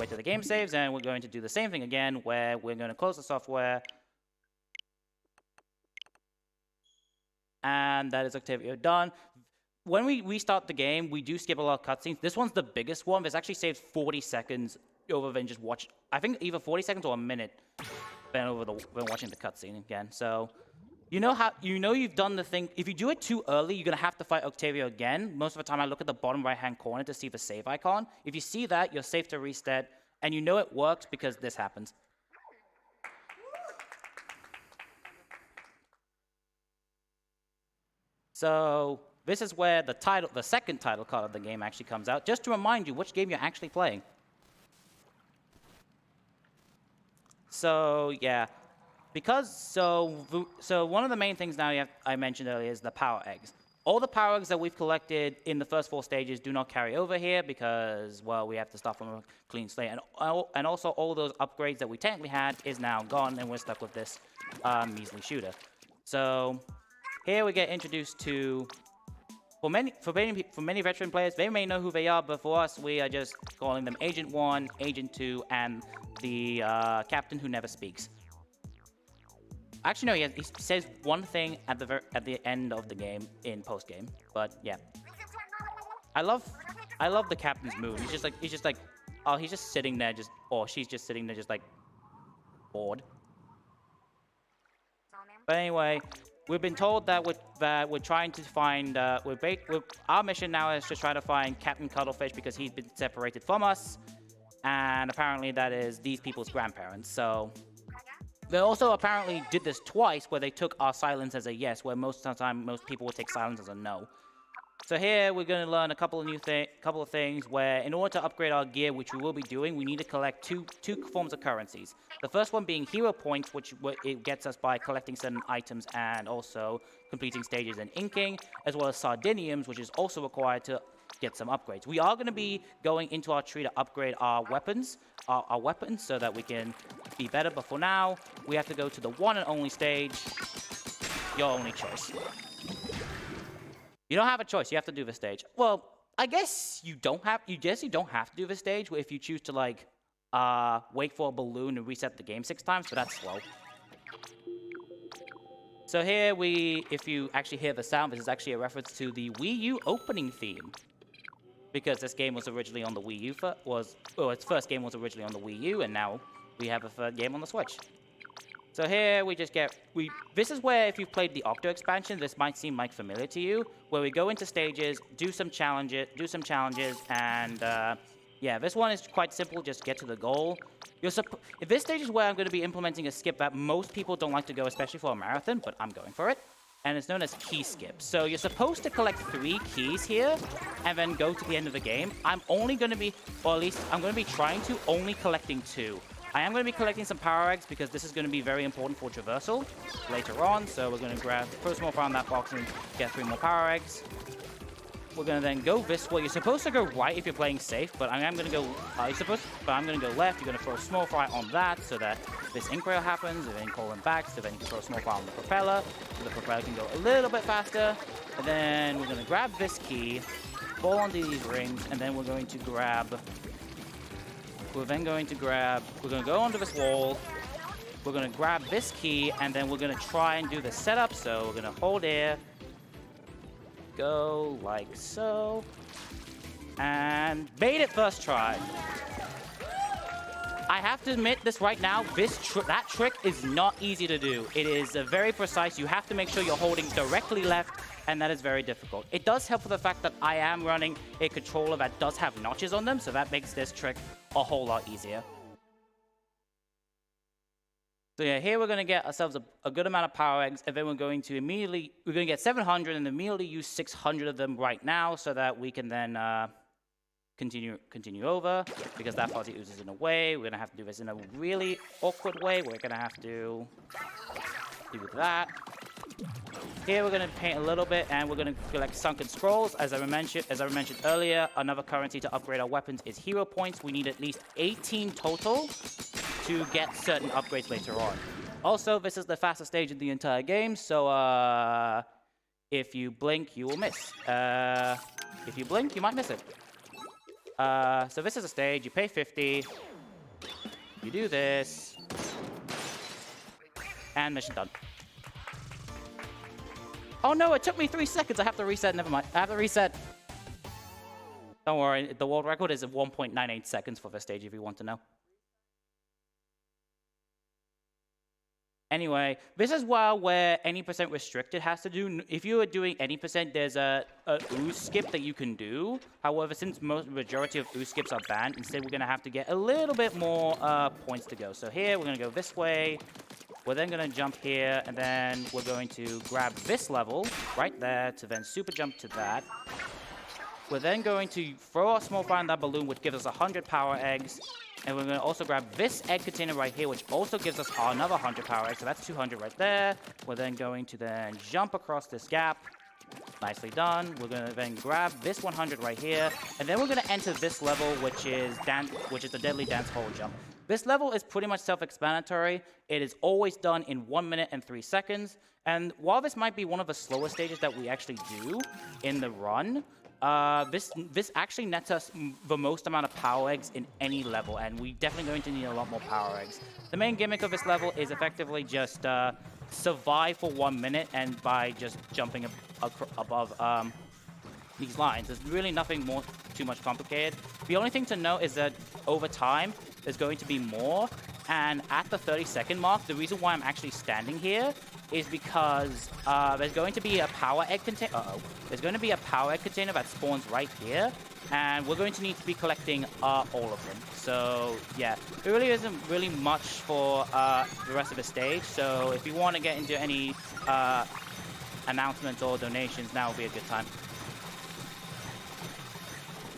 halfway to the game saves, and we're going to do the same thing again, where we're going to close the software. And that is Octavio done. When we restart the game, we do skip a lot of cutscenes. This one's the biggest one. This actually saves 40 seconds over than just watch. I think either 40 seconds or a minute than watching the cutscene again. So you know you've done the thing. If you do it too early, you're gonna have to fight Octavio again. Most of the time, I look at the bottom right-hand corner to see the save icon. If you see that, you're safe to reset, and you know it works because this happens. So this is where the second title card of the game actually comes out, just to remind you which game you're actually playing. So yeah, so one of the main things now I mentioned earlier is the power eggs. All the power eggs that we've collected in the first 4 stages do not carry over here because, well, we have to start from a clean slate. And also all those upgrades that we technically had is now gone, and we're stuck with this measly shooter. So here we get introduced to, for many veteran players, they may know who they are, but for us, we are just calling them Agent 1, Agent 2, and the captain who never speaks. Actually, no, he says one thing at the end of the game in post game, but yeah. I love the captain's move. He's just like, oh, he's just sitting there, or she's just sitting there, just like bored. But anyway, we've been told that we're trying to find. Our mission now is to try to find Captain Cuttlefish because he's been separated from us, and apparently that is these people's grandparents. So they also apparently did this twice, where they took our silence as a yes, where most of the time most people would take silence as a no. So here we're going to learn a couple of things where, in order to upgrade our gear, which we will be doing, we need to collect two forms of currencies. The first one being hero points, which it gets us by collecting certain items and also completing stages and inking, as well as sardiniums, which is also required to get some upgrades. We are going to be going into our tree to upgrade our weapons, so that we can be better. But for now, we have to go to the one and only stage. Your only choice. You don't have a choice. You have to do the stage. Well, I guess you don't have to do the stage if you choose to like wait for a balloon and reset the game 6 times, but that's slow. So here if you actually hear the sound, this is actually a reference to the Wii U opening theme, because this game was originally on the Wii U. Its first game was originally on the Wii U, and now we have a third game on the Switch. So here this is where, if you've played the Octo expansion, this might seem like familiar to you, where we go into stages, do some challenges, and yeah, this one is quite simple, just get to the goal. This stage is where I'm going to be implementing a skip that most people don't like to go, especially for a marathon, but I'm going for it. And it's known as key skip. So you're supposed to collect 3 keys here, and then go to the end of the game. I'm only going to be, or at least I'm going to be trying to, only collecting 2. I am going to be collecting some power eggs because this is going to be very important for traversal later on. So we're going to throw small fire in that box and get 3 more power eggs. We're going to then go this way. You're supposed to go right if you're playing safe, but I'm going to go. I'm going to go left. You're going to throw small fire on that so that this ink rail happens, and then call them back. So then you can throw small fire on the propeller, so the propeller can go a little bit faster. And then we're going to grab this key, fall onto these rings, and then we're going to grab. We're going to go onto this wall. We're going to grab this key, and then we're going to try and do the setup. So we're going to hold air, go like so, and made it first try. I have to admit this right now, that trick is not easy to do. It is very precise. You have to make sure you're holding directly left, and that is very difficult. It does help with the fact that I am running a controller that does have notches on them, so that makes this trick a whole lot easier. So yeah, here we're going to get ourselves a good amount of power eggs, and then we're going to get 700 and immediately use 600 of them right now, so that we can then continue over, because that fuzzy oozes in a way. We're going to have to do this in a really awkward way. We're going to have to do that. Here we're going to paint a little bit, and we're going to collect sunken scrolls. As I mentioned earlier, another currency to upgrade our weapons is hero points. We need at least 18 total to get certain upgrades later on. Also, this is the fastest stage in the entire game, so if you blink, you will miss. If you blink, you might miss it. So this is a stage. You pay 50. You do this. And mission done. Oh no, it took me 3 seconds. I have to reset. Never mind. I have to reset. Don't worry. The world record is 1.98 seconds for this stage if you want to know. Anyway, this is where any percent restricted has to do. If you are doing any percent, there's a ooze skip that you can do. However, since majority of ooze skips are banned, instead we're going to have to get a little bit more points to go. So here, we're going to go this way. We're then going to jump here, and then we're going to grab this level right there to then super jump to that. We're then going to throw a small fire in that balloon, which gives us 100 power eggs. And we're going to also grab this egg container right here, which also gives us another 100 power eggs. So that's 200 right there. We're then going to then jump across this gap. Nicely done. We're going to then grab this 100 right here. And then we're going to enter this level, which is the Deadly Dance Hole Jump. This level is pretty much self-explanatory. It is always done in 1 minute and 3 seconds. And while this might be one of the slower stages that we actually do in the run, this actually nets us the most amount of power eggs in any level, and we're definitely going to need a lot more power eggs. The main gimmick of this level is effectively just survive for 1 minute, and by just jumping above these lines. There's really nothing too much complicated. The only thing to note is that over time, there's going to be more, and at the 30-second mark, the reason why I'm actually standing here is because there's going to be a power egg container. There's going to be a power egg container that spawns right here, and we're going to need to be collecting all of them. So yeah, there really isn't really much for the rest of the stage. So if you want to get into any announcements or donations, now would be a good time.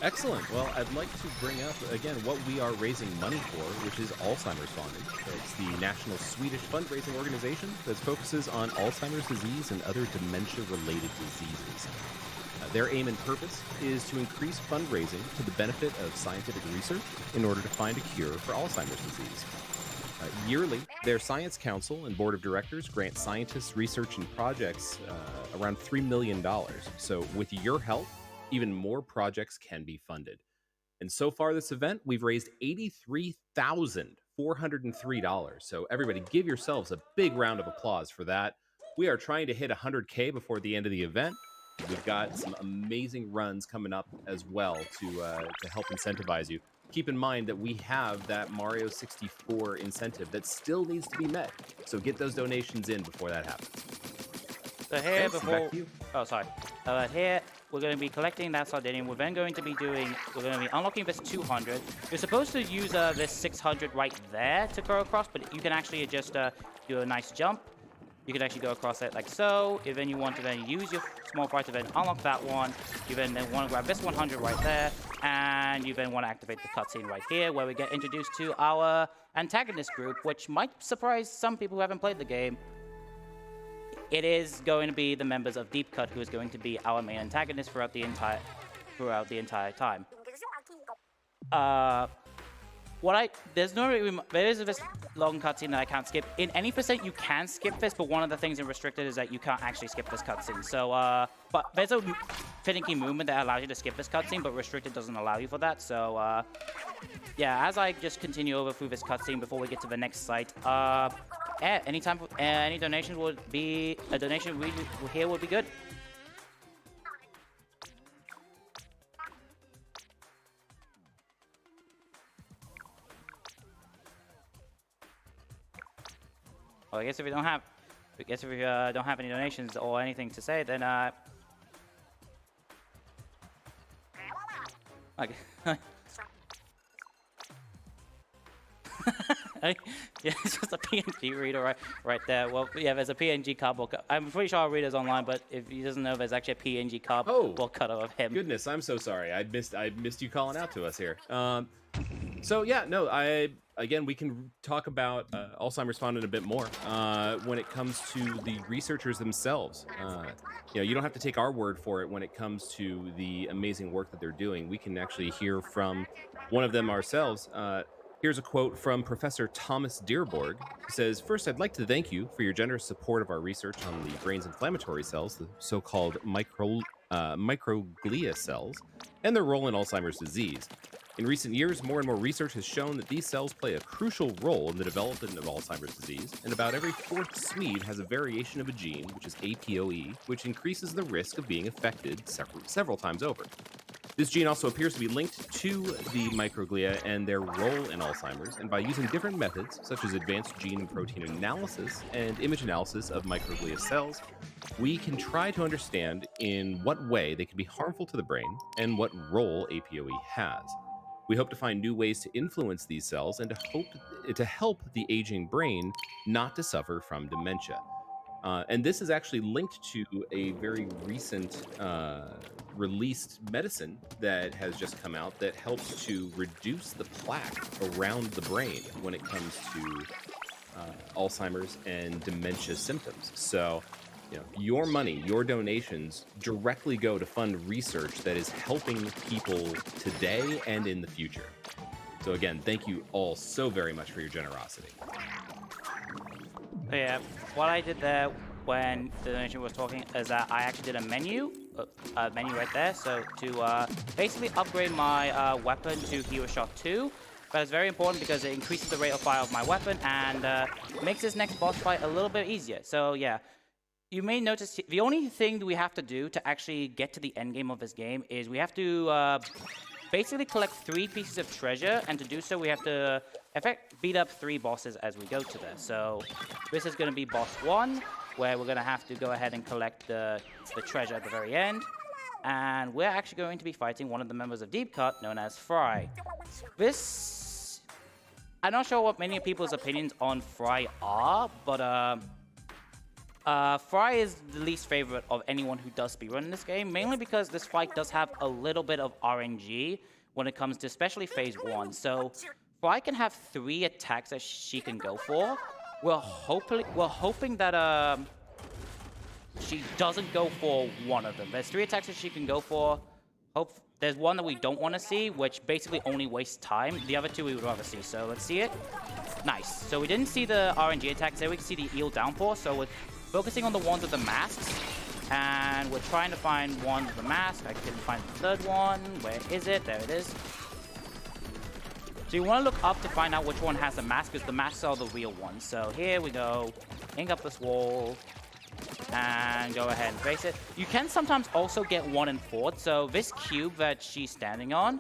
Excellent. Well, I'd like to bring up, again, what we are raising money for, which is Alzheimer's Fonden. It's the national Swedish fundraising organization that focuses on Alzheimer's disease and other dementia-related diseases. Their aim and purpose is to increase fundraising to the benefit of scientific research in order to find a cure for Alzheimer's disease. Yearly, their Science Council and Board of Directors grant scientists, research, and projects around $3 million. So with your help, even more projects can be funded. And so far this event, we've raised $83,403. So everybody give yourselves a big round of applause for that. We are trying to hit 100K before the end of the event. We've got some amazing runs coming up as well to help incentivize you. Keep in mind that we have that Mario 64 incentive that still needs to be met. So get those donations in before that happens. So here before... Oh, sorry. Here... We're going to be collecting that Sardinian. We're then going to be unlocking this 200. You're supposed to use this 600 right there to go across, but you can actually just do a nice jump. You can actually go across it like so. If then you want to then use your small fire to then unlock that one, you then want to grab this 100 right there, and you then want to activate the cutscene right here, where we get introduced to our antagonist group, which might surprise some people who haven't played the game. It is going to be the members of Deep Cut who is going to be our main antagonist throughout the entire time. There is this long cutscene that I can't skip. In any percent, you can skip this, but one of the things in restricted is that you can't actually skip this cutscene. So, but there's a finicky movement that allows you to skip this cutscene, but restricted doesn't allow you for that. So, yeah, as I just continue over through this cutscene before we get to the next site, any donation would be a donation here would be good. Well, I guess if we don't have any donations or anything to say, then okay. Yeah, it's just a PNG reader right there. Well, yeah, there's a PNG cardboard. I'm pretty sure our reader's online, but if he doesn't know, there's actually a PNG cardboard cutter of him. Goodness, I'm so sorry. I missed you calling out to us here. So yeah, no, again, we can talk about Alzheimer's Fonden a bit more when it comes to the researchers themselves. You don't have to take our word for it when it comes to the amazing work that they're doing. We can actually hear from one of them ourselves. Here's a quote from Professor Thomas Dearborg. He says, "First, I'd like to thank you for your generous support of our research on the brain's inflammatory cells, the so-called microglia cells, and their role in Alzheimer's disease. In recent years, more and more research has shown that these cells play a crucial role in the development of Alzheimer's disease, and about every fourth Swede has a variation of a gene, which is APOE, which increases the risk of being affected several times over. This gene also appears to be linked to the microglia and their role in Alzheimer's, and by using different methods, such as advanced gene and protein analysis and image analysis of microglia cells, we can try to understand in what way they can be harmful to the brain and what role APOE has. We hope to find new ways to influence these cells and to help the aging brain not to suffer from dementia. And this is actually linked to a very recent released medicine that has just come out that helps to reduce the plaque around the brain when it comes to Alzheimer's and dementia symptoms. So, your money, your donations directly go to fund research that is helping people today and in the future. So again, thank you all so very much for your generosity. Yeah, what I did there when the donation was talking is that I actually did a menu right there. So to basically upgrade my weapon to Hero Shot 2. But it's very important because it increases the rate of fire of my weapon and makes this next boss fight a little bit easier. So yeah. You may notice the only thing that we have to do to actually get to the end game of this game is we have to basically collect 3 pieces of treasure, and to do so we have to beat up 3 bosses as we go to this. So this is going to be boss 1, where we're going to have to go ahead and collect the treasure at the very end. And we're actually going to be fighting one of the members of Deep Cut, known as Fry. This... I'm not sure what many people's opinions on Fry are, but... Fry is the least favorite of anyone who does speedrun in this game, mainly because this fight does have a little bit of RNG when it comes to especially phase 1. So Fry can have 3 attacks that she can go for. We're hoping that she doesn't go for one of them. There's 3 attacks that she can go for. There's one that we don't want to see, which basically only wastes time. The other 2 we would rather see. So let's see it. Nice. So we didn't see the RNG attacks there. We can see the eel downpour. So we're focusing on the ones with the masks, and we're trying to find one with the mask. I couldn't find the 3rd one. Where is it? There it is. So you want to look up to find out which one has the mask, because the masks are the real ones. So here we go. Ink up this wall, and go ahead and face it. You can sometimes also get 1 and 4. So this cube that she's standing on,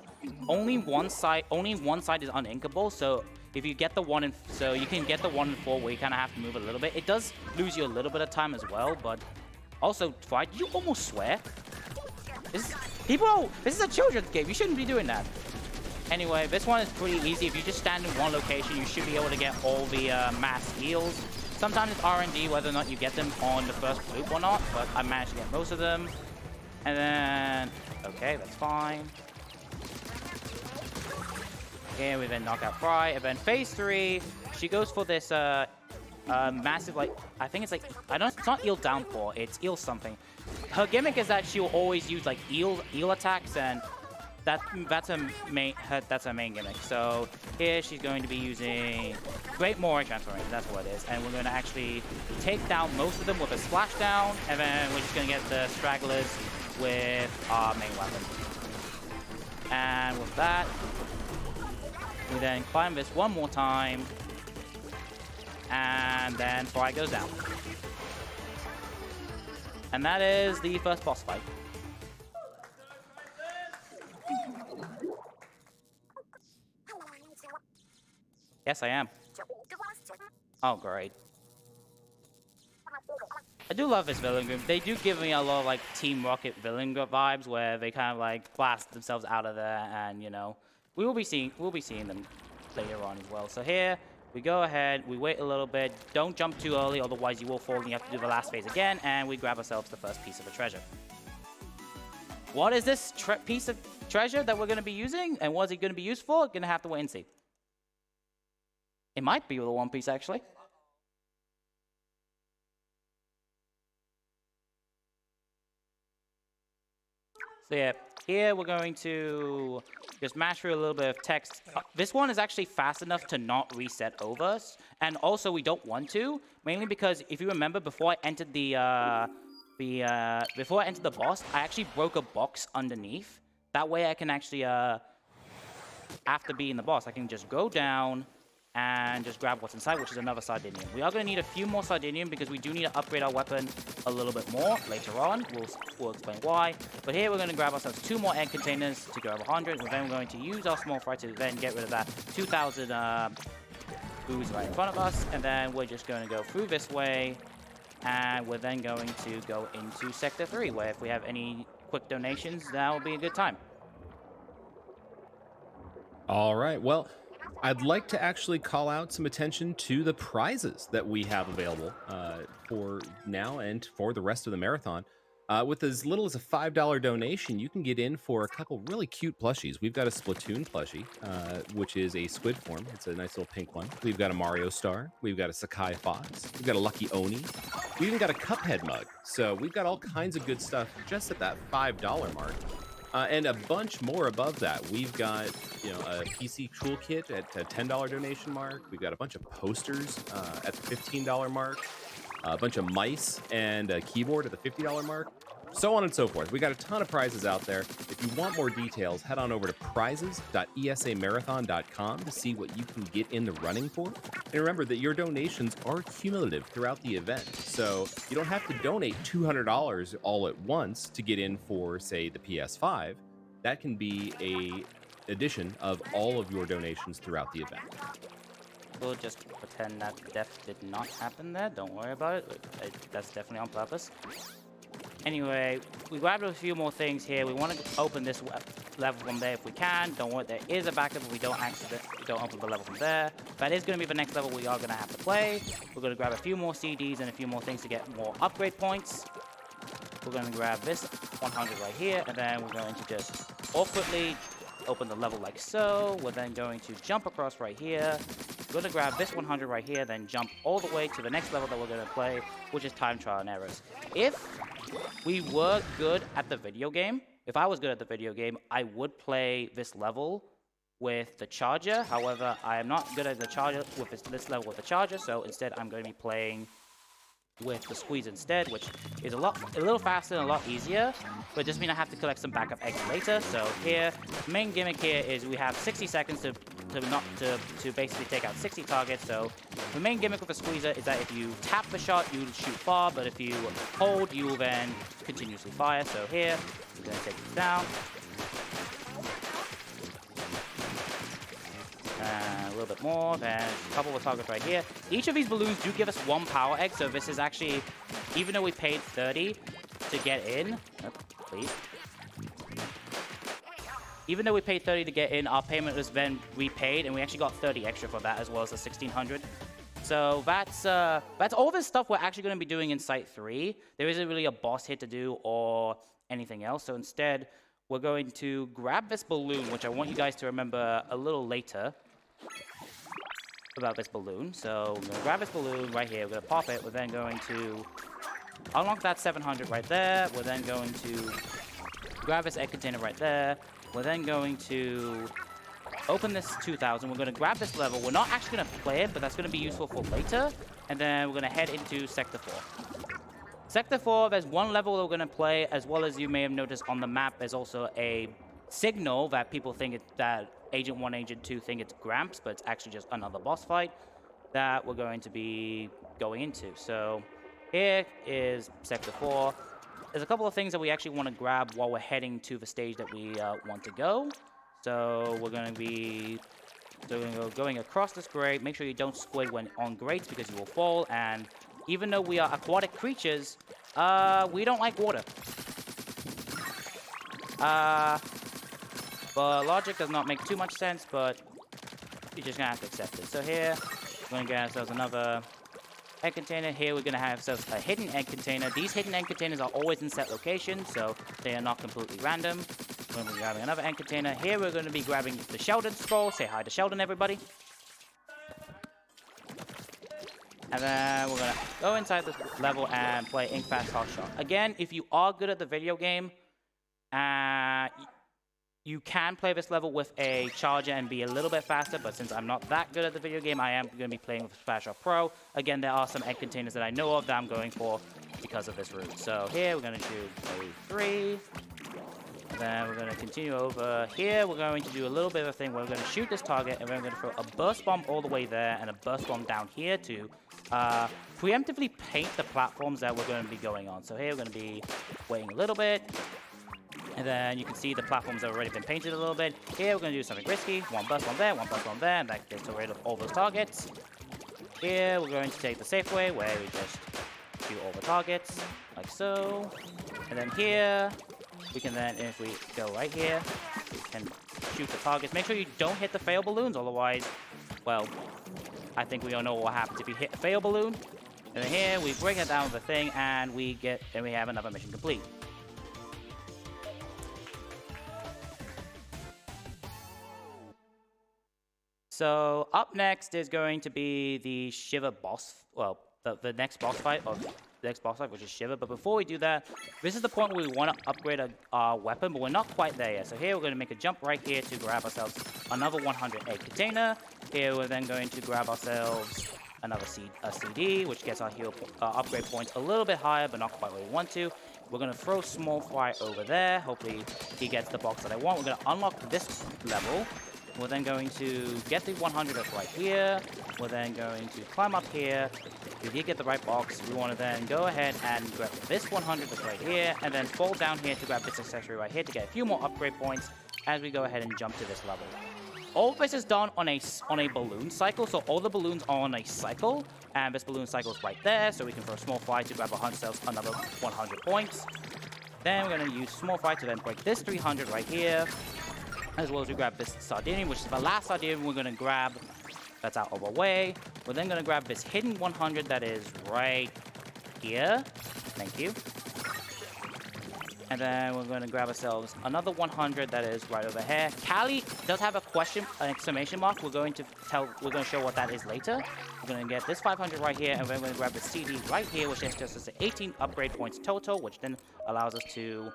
only one side is uninkable. So if you get the 1 and... So you can get the 1 and 4 where you kind of have to move a little bit. It does lose you a little bit of time as well, but... Also, Fry, did you almost swear? This is a children's game. You shouldn't be doing that. Anyway, this one is pretty easy. If you just stand in one location, you should be able to get all the mass heals. Sometimes it's RNG whether or not you get them on the first group or not, but I managed to get most of them. And then... Okay, that's fine. Here we then knock out Fry, and then phase 3, she goes for this massive, like, I think it's like, it's not eel downpour, it's eel something. Her gimmick is that she'll always use like eel attacks, and that's her main gimmick. So here she's going to be using Great Moray Transformation, that's what it is, and we're going to actually take down most of them with a splashdown, and then we're just going to get the stragglers with our main weapon. And with that, we then climb this one more time, and then Fry goes down. And that is the first boss fight. Yes, I am. Oh, great. I do love this villain group. They do give me a lot of like Team Rocket villain group vibes, where they kind of like blast themselves out of there, and we'll be seeing them later on as well. So here we go ahead, we wait a little bit, don't jump too early, otherwise you will fall and you have to do the last phase again, and we grab ourselves the first piece of the treasure. What is this piece of treasure that we're going to be using, and what is it going to be used for? Going to have to wait and see. It might be the One Piece, actually. So yeah, here we're going to just mash through a little bit of text. This one is actually fast enough to not reset over, and also we don't want to, mainly because if you remember, before I entered the boss, I actually broke a box underneath. That way I can actually after being the boss, I can just go down and just grab what's inside, which is another Sardinian. We are going to need a few more Sardinian because we do need to upgrade our weapon a little bit more later on. We'll explain why. But here we're going to grab ourselves 2 more egg containers to go over 100. And then we're going to use our small fry to then get rid of that 2,000 booze right in front of us. And then we're just going to go through this way. And we're then going to go into Sector 3, where if we have any quick donations, that will be a good time. All right. Well, I'd like to actually call out some attention to the prizes that we have available for now and for the rest of the marathon. With as little as a $5 donation, you can get in for a couple really cute plushies. We've got a Splatoon plushie, which is a squid form. It's a nice little pink one. We've got a Mario star. We've got a Sakai Fox. We've got a Lucky Oni. We even got a Cuphead mug. So we've got all kinds of good stuff just at that $5 mark. And a bunch more above that. We've got, a PC toolkit at a $10 donation mark. We've got a bunch of posters at the $15 mark. A bunch of mice and a keyboard at the $50 mark. So on and so forth. We got a ton of prizes out there. If you want more details, head on over to prizes.esamarathon.com to see what you can get in the running for. And remember that your donations are cumulative throughout the event. So you don't have to donate $200 all at once to get in for, say, the PS5. That can be a addition of all of your donations throughout the event. We'll just pretend that death did not happen there. Don't worry about it. That's definitely on purpose. Anyway, we grabbed a few more things here. We want to open this level from there if we can. Don't worry, there is a backup if we don't open the level from there. That is going to be the next level we are going to have to play. We're going to grab a few more CDs and a few more things to get more upgrade points. We're going to grab this 100 right here, and then we're going to just awkwardly open the level like so. We're then going to jump across right here. We're going to grab this 100 right here, then jump all the way to the next level that we're going to play, which is Time Trial and Errors. If we were good at the video game, if I was good at the video game, I would play this level with the charger. However, I am not good at the charger with this level with the charger, so instead I'm going to be playing with the squeeze instead, which is a little faster and a lot easier, but just means I have to collect some backup eggs later. So here, the main gimmick here is we have 60 seconds to basically take out 60 targets. So the main gimmick with a squeezer is that if you tap the shot, you shoot far, but if you hold, you will then continuously fire. So here, we're going to take this down. A little bit more, then a couple of targets right here. Each of these balloons do give us 1 power egg, so this is actually, even though we paid 30 to get in, please. Even though we paid 30 to get in, our payment was then repaid, and we actually got 30 extra for that, as well as the 1,600. So that's all this stuff we're actually going to be doing in Site 3. There isn't really a boss hit to do or anything else, so instead, we're going to grab this balloon, which I want you guys to remember a little later about this balloon. So we're going to grab this balloon right here. We're going to pop it. We're then going to unlock that 700 right there. We're then going to grab this egg container right there. We're then going to open this 2000. We're going to grab this level. We're not actually going to play it, but that's going to be useful for later. And then we're going to head into Sector 4. Sector 4, there's one level that we're going to play, as well as you may have noticed on the map, there's also a signal that people think that Agent 1, Agent 2 think it's Gramps, but it's actually just another boss fight that we're going to be going into. So here is Sector 4. There's a couple of things that we actually want to grab while we're heading to the stage that we want to go. So we're going to be going across this grate. Make sure you don't squid when on grates because you will fall. And even though we are aquatic creatures, we don't like water. But logic does not make too much sense, but you're just going to have to accept it. So here, we're going to get ourselves another egg container. Here, we're going to have ourselves a hidden egg container. These hidden egg containers are always in set locations, so they are not completely random. We're going to be grabbing another egg container. Here, we're going to be grabbing the Sheldon scroll. Say hi to Sheldon, everybody. And then we're going to go inside this level and play Ink Fast Hot Shot. Again, if you are good at the video game, you can play this level with a charger and be a little bit faster, but since I'm not that good at the video game, I am going to be playing with Fast Shot Pro. Again, there are some egg containers that I know of that I'm going for because of this route. So here, we're going to do a 3. And then we're going to continue over here. We're going to do a little bit of a thing. We're going to shoot this target, and we're going to throw a burst bomb all the way there and a burst bomb down here to preemptively paint the platforms that we're going to be going on. So here we're going to be waiting a little bit. And then you can see the platforms have already been painted a little bit. Here we're going to do something risky. One burst bomb there, one burst bomb there, and that gets rid of all those targets. Here we're going to take the safe way, where we just shoot all the targets, like so. And then here, we can then, if we go right here, we can shoot the targets. Make sure you don't hit the fail balloons, otherwise, well, I think we all know what happens if you hit a fail balloon. And then here, we bring it down with the thing, and we have another mission complete. So up next is going to be the Shiver boss, well, the next boss fight, which is Shiver. But before we do that, this is the point where we want to upgrade our weapon, but we're not quite there yet. So here we're going to make a jump right here to grab ourselves another 100 egg container. Here we're then going to grab ourselves another CD, which gets our heal upgrade points a little bit higher, but not quite where we want to. We're going to throw Small Fry over there. Hopefully he gets the box that I want. We're going to unlock this level. We're then going to get the 100 that's right here. We're then going to climb up here. If you get the right box, we want to then go ahead and grab this 100 that's right here, and then fall down here to grab this accessory right here to get a few more upgrade points as we go ahead and jump to this level. All of this is done on a balloon cycle, so all the balloons are on a cycle, and this balloon cycle is right there, so we can throw Small Fry to grab ourselves another 100 points. Then we're going to use Small Fry to then break this 300 right here, as well as we grab this Sardinian, which is the last Sardinian we're going to grab. That's out of our way. We're then going to grab this hidden 100 that is right here. Thank you. And then we're going to grab ourselves another 100 that is right over here. Callie does have a question, an exclamation mark. We're going to show what that is later. We're going to get this 500 right here, and then we're going to grab the CD right here, which is just 18 upgrade points total, which then allows us to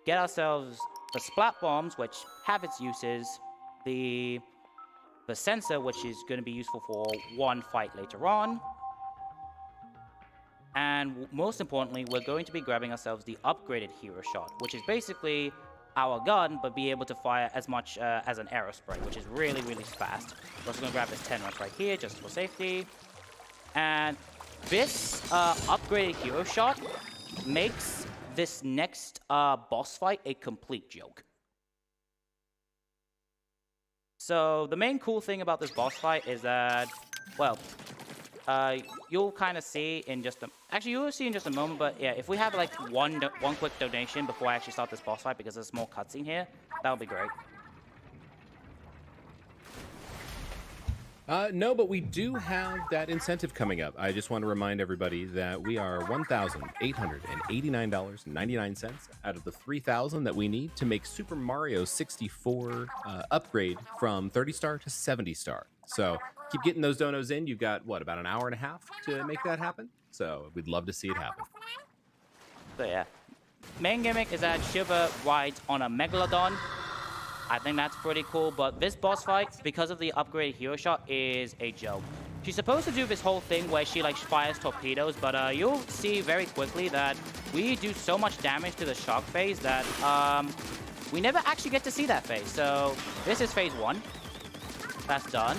get ourselves the splat bombs, which have its uses, the sensor, which is going to be useful for one fight later on, and most importantly, we're going to be grabbing ourselves the upgraded hero shot, which is basically our gun, but be able to fire as much as an arrow spray, which is really, really fast. We're also going to grab this 10 right here, just for safety. And this upgraded hero shot makes this next boss fight a complete joke. So the main cool thing about this boss fight is that, well, you'll kind of see in just a... Actually, you will see in just a moment, but yeah, if we have like one quick donation before I actually start this boss fight, because there's a small cutscene here, that would be great. No, but we do have that incentive coming up. I just want to remind everybody that we are $1,889.99 out of the $3,000 that we need to make Super Mario 64 upgrade from 30 star to 70 star. So keep getting those donos in. You've got, what, about an hour and a half to make that happen? So we'd love to see it happen. So yeah, main gimmick is that Shiva rides on a Megalodon. I think that's pretty cool, but this boss fight, because of the upgraded hero shot, is a joke. She's supposed to do this whole thing where she like fires torpedoes, but you'll see very quickly that we do so much damage to the shark phase that we never actually get to see that phase. So this is phase 1. That's done.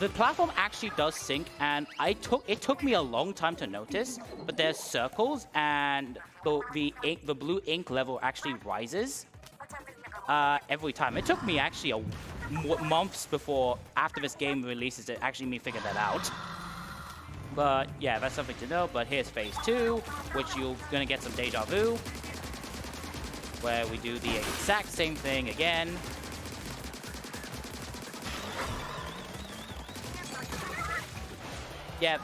The platform actually does sink, and it took me a long time to notice, but there's circles, and the blue ink level actually rises every time. It took me actually months after this game releases to actually me figure that out. But yeah, that's something to know. But here's phase 2, which you're gonna get some deja vu, where we do the exact same thing again. Yep.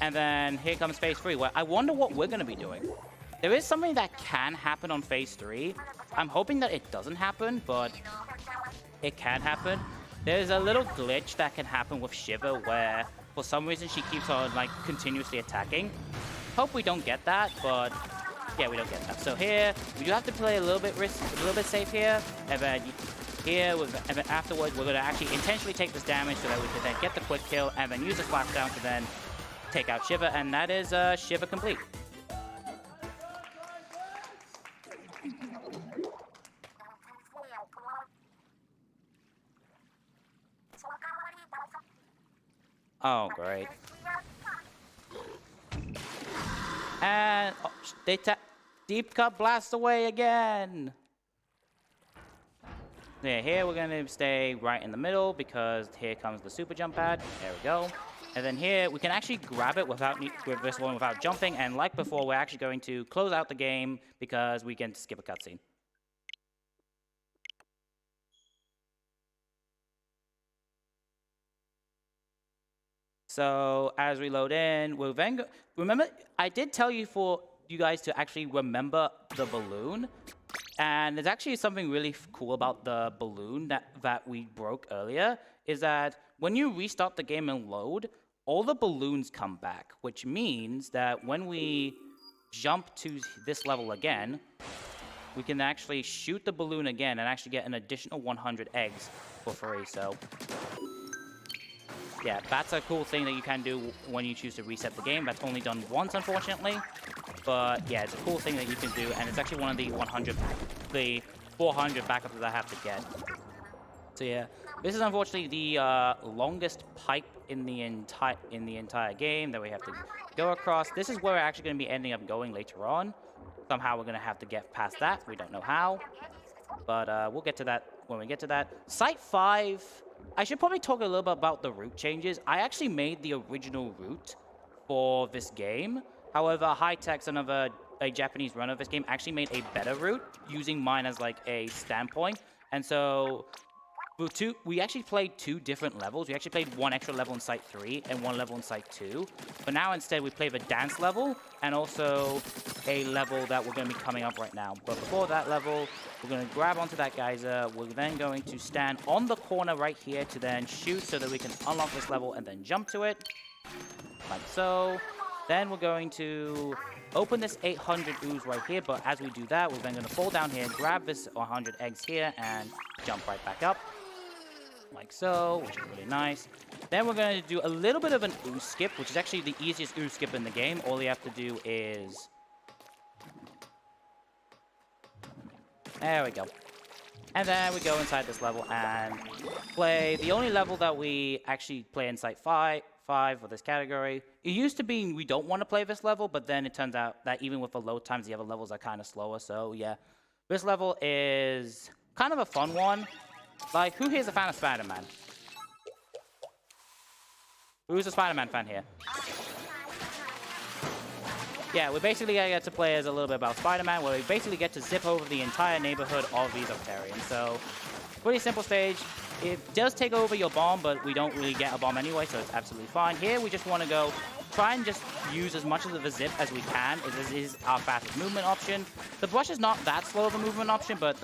And then here comes phase 3, where I wonder what we're gonna be doing. There is something that can happen on phase 3. I'm hoping that it doesn't happen, but it can happen. There's a little glitch that can happen with Shiva where, for some reason, she keeps on like continuously attacking. Hope we don't get that, but yeah, we don't get that. So here, we do have to play a little bit safe here, and then here, and then afterwards, we're gonna actually intentionally take this damage so that we can then get the quick kill, and then use the splashdown to then take out Shiva, and that is Shiva complete. Oh, great. And oh, they deep cut blast away again. Yeah, here we're going to stay right in the middle because here comes the super jump pad. There we go. And then here we can actually grab it without with this one without jumping. And like before, we're actually going to close out the game because we can skip a cutscene. So as we load in, we'll then remember, I did tell you for you guys to actually remember the balloon. And there's actually something really cool about the balloon that we broke earlier, is that when you restart the game and load, all the balloons come back, which means that when we jump to this level again, we can actually shoot the balloon again and actually get an additional 100 eggs for free. So yeah, that's a cool thing that you can do when you choose to reset the game. That's only done once, unfortunately. But yeah, it's a cool thing that you can do, and it's actually one of the 400 backups that I have to get. So yeah, this is unfortunately the longest pipe in the entire game that we have to go across. This is where we're actually going to be ending up going later on. Somehow we're going to have to get past that. We don't know how, but we'll get to that when we get to that. Site 5. I should probably talk a little bit about the route changes. I actually made the original route for this game. However, High-Tech's a Japanese runner of this game actually made a better route using mine as like a standpoint. And so we actually played 2 different levels. We actually played 1 extra level in Site 3 and 1 level in Site 2. But now instead we play the dance level and also a level that we're going to be coming up right now. But before that level, we're going to grab onto that geyser. We're then going to stand on the corner right here to then shoot so that we can unlock this level and then jump to it. Like so. Then we're going to open this 800 ooze right here, but as we do that, we're then going to fall down here, grab this 100 eggs here, and jump right back up. Like so, which is really nice. Then we're going to do a little bit of an ooze skip, which is actually the easiest ooze skip in the game. All you have to do is... There we go. And then we go inside this level and play the only level that we actually play in Site 5 for this category. It used to be we don't want to play this level, but then it turns out that even with the load times, the other levels are kind of slower. So yeah, this level is kind of a fun one. Like, who here is a fan of Spider-Man? Who's a Spider-Man fan here? Yeah, we basically get to play as a little bit about Spider-Man, where we basically get to zip over the entire neighborhood of these Octarians. So, pretty simple stage. It does take over your bomb, but we don't really get a bomb anyway, so it's absolutely fine. Here, we just want to go try and just use as much of the zip as we can. This is our fastest movement option. The brush is not that slow of a movement option, but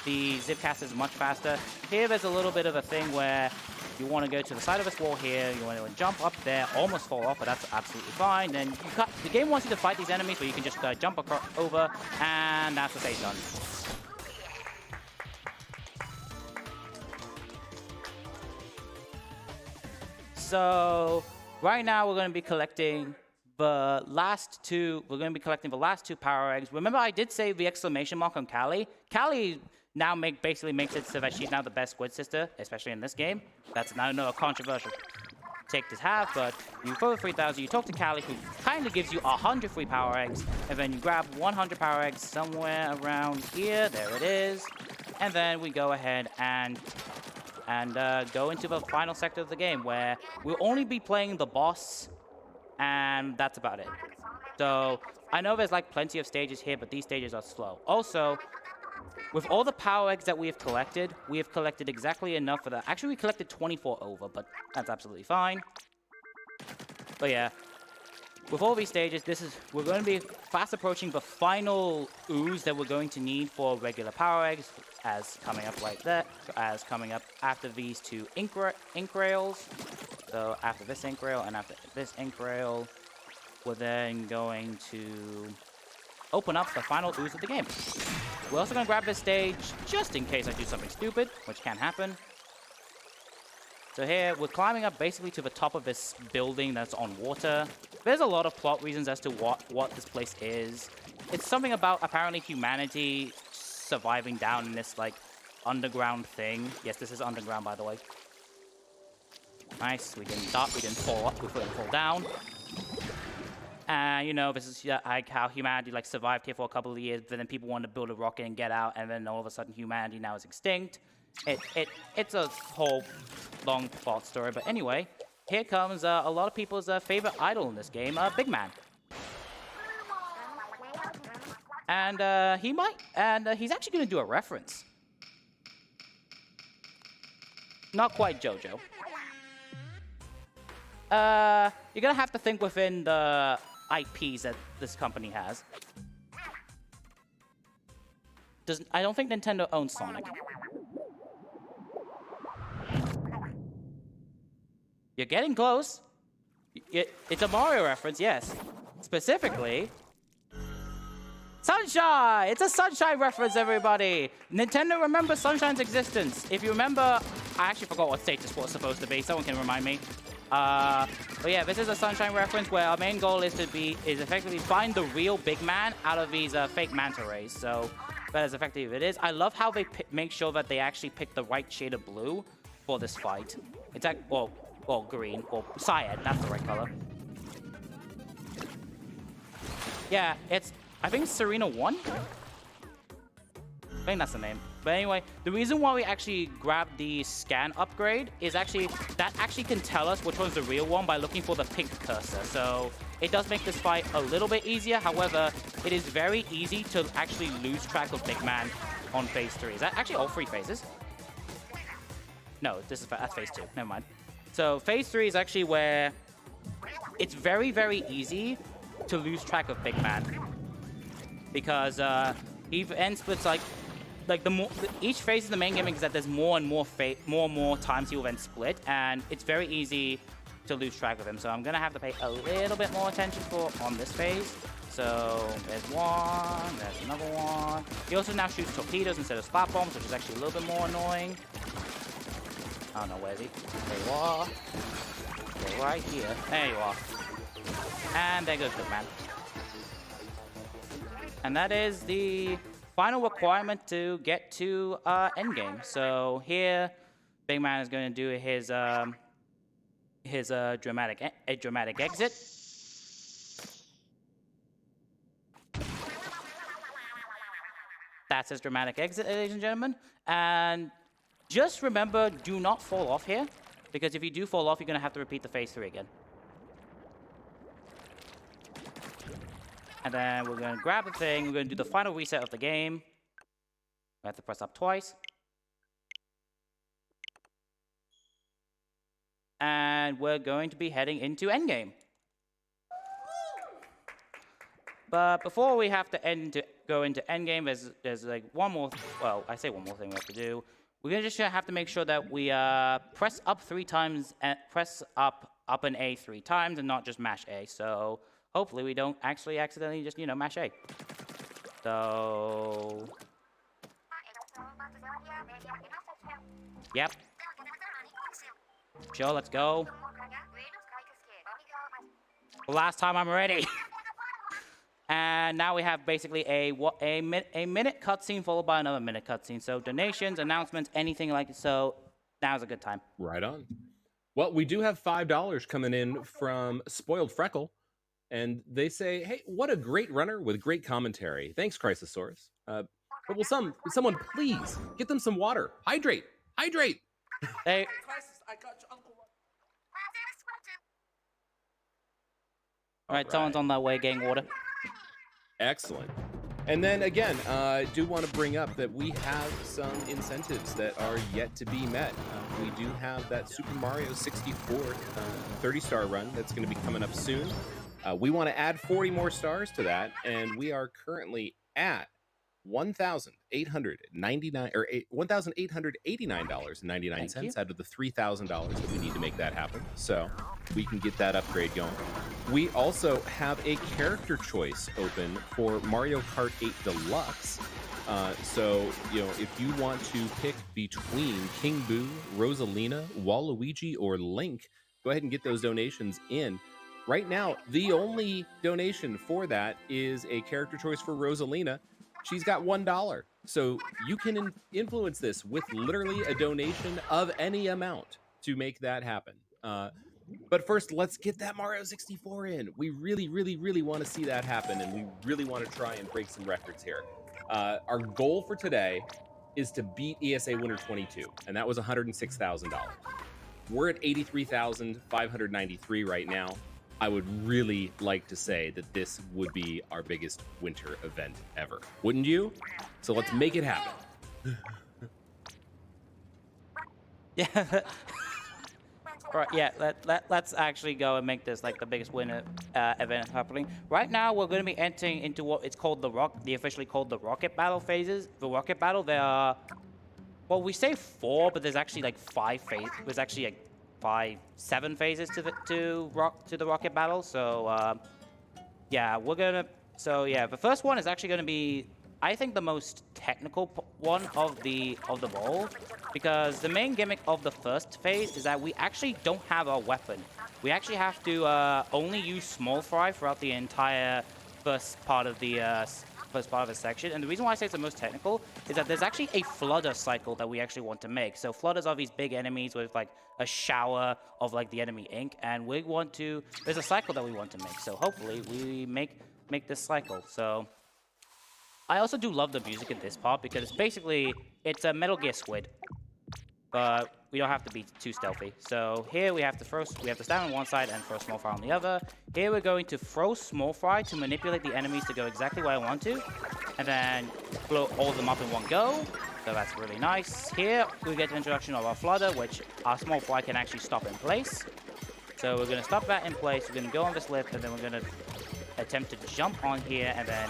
the zip cast is much faster. Here, there's a little bit of a thing where you want to go to the side of this wall here, you want to jump up there, almost fall off, but that's absolutely fine. Then the game wants you to fight these enemies, but you can just jump over, and that's the stage done. So right now we're going to be collecting the last 2. We're going to be collecting the last 2 power eggs. Remember, I did say the exclamation mark on Callie. Callie now basically makes it so that she's now the best squid sister, especially in this game. That's now a controversial take to have, but you throw the 3,000, you talk to Callie, who kind of gives you 100 free power eggs, and then you grab 100 power eggs somewhere around here. There it is. And then we go ahead and go into the final sector of the game, where we'll only be playing the boss, and that's about it. So I know there's like plenty of stages here, but these stages are slow. Also, with all the power eggs that we have collected exactly enough for that. Actually, we collected 24 over, but that's absolutely fine. But yeah, with all these stages, we're going to be fast approaching the final ooze that we're going to need for regular power eggs, as coming up right there, as coming up after these 2 ink rails. So after this ink rail and after this ink rail, we're then going to open up the final ooze of the game. We're also going to grab this stage just in case I do something stupid, which can happen. So here, we're climbing up basically to the top of this building that's on water. There's a lot of plot reasons as to what this place is. It's something about, apparently, humanity surviving down in this, like, underground thing. Yes, this is underground, by the way. Nice. We didn't stop. We didn't fall up. We didn't fall down. And, you know, this is like how humanity like survived here for a couple of years, but then people wanted to build a rocket and get out, and then all of a sudden humanity now is extinct. It's a whole long plot story. But anyway, here comes a lot of people's favorite idol in this game, Big Man. And he's actually going to do a reference. Not quite JoJo. You're going to have to think within the IPs that this company has. I don't think Nintendo owns Sonic. You're getting close. It's a Mario reference, yes. Specifically, Sunshine! It's a Sunshine reference, everybody! Nintendo remembers Sunshine's existence. If you remember, I actually forgot what stage this was supposed to be. Someone can remind me. But yeah, this is a Sunshine reference where our main goal is effectively find the real Big Man out of these fake manta rays. So that is effective it is. I love how they make sure that they actually pick the right shade of blue for this fight. It's like, well, green, or cyan, that's the right color. Yeah, I think Serena 1? I think that's the name. But anyway, the reason why we actually grabbed the scan upgrade is that actually can tell us which one's the real one by looking for the pink cursor. So it does make this fight a little bit easier. However, it is very easy to actually lose track of Big Man on phase 3. Is that actually all 3 phases? No, that's phase 2. Never mind. So phase 3 is actually where it's very, very easy to lose track of Big Man. Because end splits each phase of the main gimmick is that there's more and more times he will then split, and it's very easy to lose track of him. So I'm gonna have to pay a little bit more attention on this phase. So there's one, there's another one. He also now shoots torpedoes instead of splat bombs, which is actually a little bit more annoying. I don't know, where is he? There you are. You're right here. There you are. And there goes Big Man. And that is the final requirement to get to endgame. So here, Big Man is going to do his dramatic exit. That's his dramatic exit, ladies and gentlemen. And just remember, do not fall off here, because if you do fall off, you're going to have to repeat the phase 3 again. And then we're going to grab the thing. We're going to do the final reset of the game. We have to press up twice. And we're going to be heading into endgame. But before we have to go into endgame, there's like one more. Well, I say one more thing we have to do. We're gonna just have to make sure that we press up 3 times and press up and A 3 times, and not just mash A. So hopefully we don't actually accidentally just mash A. So yep. Sure, let's go. Last time I'm ready. And now we have basically a minute cutscene followed by another minute cutscene. So donations, announcements, anything like it. So now's a good time. Right on. Well, we do have $5 coming in from Spoiled Freckle. And they say, hey, what a great runner with great commentary. Thanks, Crisisaurus. But will someone please get them some water? Hydrate! Hydrate! Hey. Crisis, I got your uncle. All right, someone's on their way getting water. Excellent. And then again, I do want to bring up that we have some incentives that are yet to be met. We do have that Super Mario 64 30-star run that's going to be coming up soon. We want to add 40 more stars to that, and we are currently at $1,889 or $1,889.99 out of the $3,000 that we need to make that happen. So we can get that upgrade going. We also have a character choice open for Mario Kart 8 Deluxe. So, if you want to pick between King Boo, Rosalina, Waluigi, or Link, go ahead and get those donations in. Right now, the only donation for that is a character choice for Rosalina. She's got $1. So you can influence this with literally a donation of any amount to make that happen. But first, let's get that Mario 64 in. We really, really, really want to see that happen, and we really want to try and break some records here. Our goal for today is to beat ESA Winter 22, and that was $106,000. We're at 83,593 right now. I would really like to say that this would be our biggest winter event ever. Wouldn't you? So let's make it happen. Yeah. Right, yeah, let's actually go and make this like the biggest winter event happening. Right now, we're going to be entering into what it's called the officially called the Rocket Battle phases. The Rocket Battle, there are, well, we say 4, but there's actually like 5 phases. There's actually like 7 phases to the Rocket Battle. So yeah, the first one is actually going to be, I think, the most technical one of the ball, because the main gimmick of the first phase is that we actually don't have a weapon. We actually have to only use small fry throughout the entire first part of the section. And the reason why I say it's the most technical is that there's actually a fludder cycle that we actually want to make. So fludders are these big enemies with like a shower of like the enemy ink, and there's a cycle that we want to make. So hopefully we make this cycle. So I also do love the music in this part because it's a Metal Gear Squid, but we don't have to be too stealthy. So here we have to stand on one side and throw small fry on the other. Here we're going to throw small fry to manipulate the enemies to go exactly where I want to, and then blow all of them up in one go. So that's really nice. Here we get the introduction of our fludder, which our small fry can actually stop in place. So we're going to stop that in place. We're going to go on this lip, and then we're going to attempt to jump on here, and then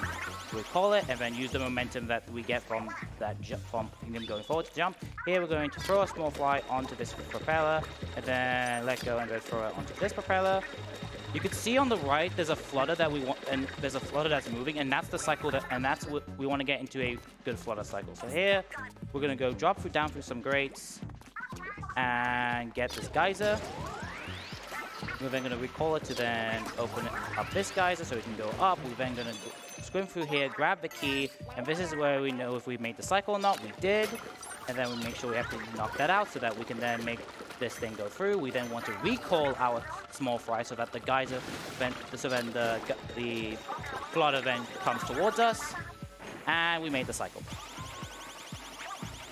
recall it, and then use the momentum that we get from that from him going forward to jump. Here we're going to throw a small fly onto this propeller, and then let go and then throw it onto this propeller. You can see on the right there's a flutter that we want, and there's a flutter that's moving, and that's the cycle that's what we want to get into, a good flutter cycle. So here we're going to go down through some grates and get this geyser. We're then going to recall it to then open up this geyser so we can go up. We're then going to swim through here, grab the key, and this is where we know if we made the cycle or not. We did. And then we make sure we have to knock that out so that we can then make this thing go through. We then want to recall our small fry so that the geyser so then the flutter then comes towards us, and we made the cycle.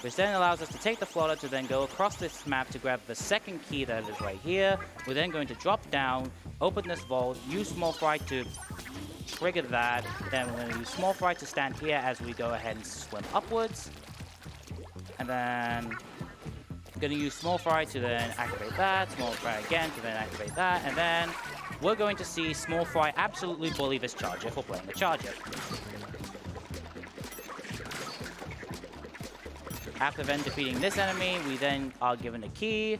Which then allows us to take the flutter to then go across this map to grab the second key that is right here. We're then going to drop down, open this vault, use small fry to trigger that. Then we're going to use small fry to stand here as we go ahead and swim upwards. And then we're going to use small fry to then activate that, small fry again to then activate that, and then we're going to see small fry absolutely bully this charger if we're playing the charger. After then defeating this enemy, we then are given a key,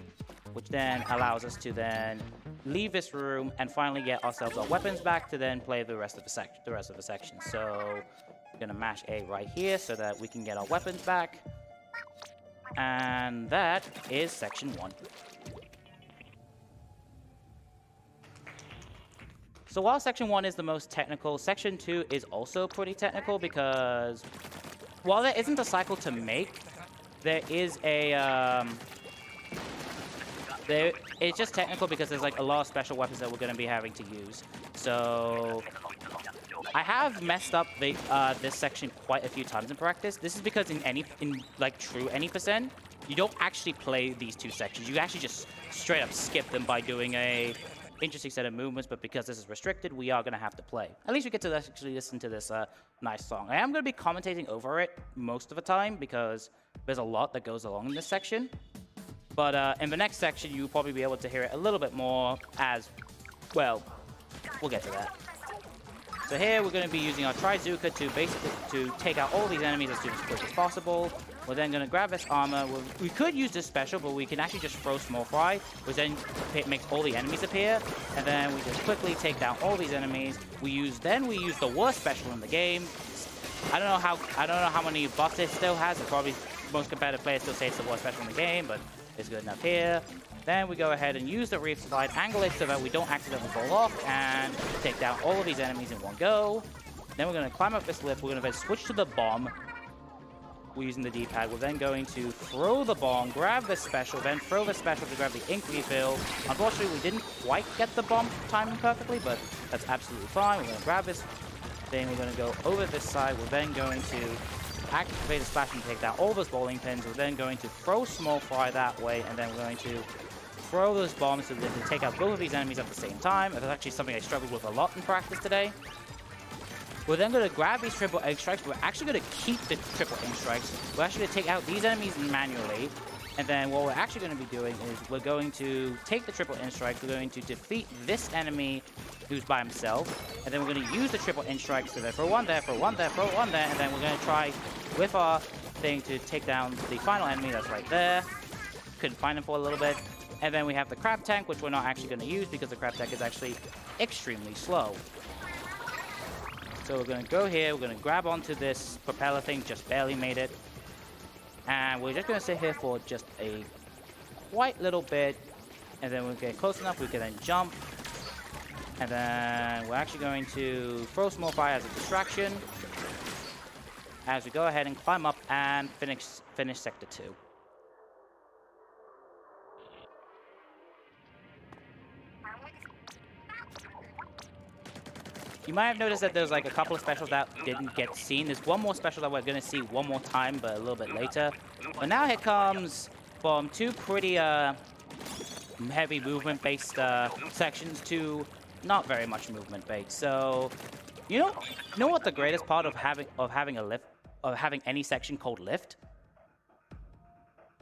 which then allows us to then leave this room and finally get ourselves our weapons back to then play the rest of the section. So we're gonna mash A right here so that we can get our weapons back. And that is section 1. So while section 1 is the most technical, section 2 is also pretty technical because while there isn't a cycle to make, there is it's just technical because there's like a lot of special weapons that we're going to be having to use. So I have messed up this section quite a few times in practice. This is because in like true any %, you don't actually play these two sections. You actually just straight up skip them by doing a interesting set of movements, but because this is restricted, we are going to have to play. At least we get to actually listen to this nice song. I am going to be commentating over it most of the time because there's a lot that goes along in this section. But in the next section, you'll probably be able to hear it a little bit more as, well, we'll get to that. So here we're going to be using our Trizuka to take out all these enemies as quick as possible. We're then going to grab this armor. We could use this special, but we can actually just throw small fry, which then makes all the enemies appear. And then we just quickly take down all these enemies. We use the worst special in the game. I don't know how many buffs it still has. It's probably most competitive players still say it's the worst special in the game, but it's good enough here. Then we go ahead and use the reef slide, angle it so that we don't accidentally fall off, and take down all of these enemies in one go. Then we're going to climb up this lift. We're going to then switch to the bomb. we're using the D-pad. We're then going to throw the bomb, grab the special, then throw the special to grab the ink refill. Unfortunately, we didn't quite get the bomb timing perfectly, but that's absolutely fine. We're going to grab this thing. We're going to go over this side. We're then going to activate the splash and take down all those bowling pins. We're then going to throw small fry that way, and then we're going to throw those bombs so that we take out both of these enemies at the same time. That's actually something I struggled with a lot in practice today. We're then going to grab these triple egg strikes. We're actually going to keep the triple egg strikes. We're actually going to take out these enemies manually. And then what we're actually going to be doing is we're going to take the triple egg strikes. We're going to defeat this enemy who's by himself. And then we're going to use the triple egg strikes. So then throw one there, throw one there, throw one there. And then we're going to try with our thing to take down the final enemy that's right there. Couldn't find him for a little bit. And then we have the crab tank, which we're not actually going to use because the crab tank is actually extremely slow. So we're going to go here, we're going to grab onto this propeller thing, just barely made it. And we're just going to sit here for just a quite little bit. And then we'll get close enough, we can then jump. And then we're actually going to throw small fire as a distraction. As we go ahead and climb up and finish Sector 2. You might have noticed that there's like a couple of specials that didn't get seen. There's one more special that we're going to see one more time, but a little bit later. But now here comes from two pretty heavy movement-based sections to not very much movement-based. So, you know what the greatest part of having a lift, of having any section called lift?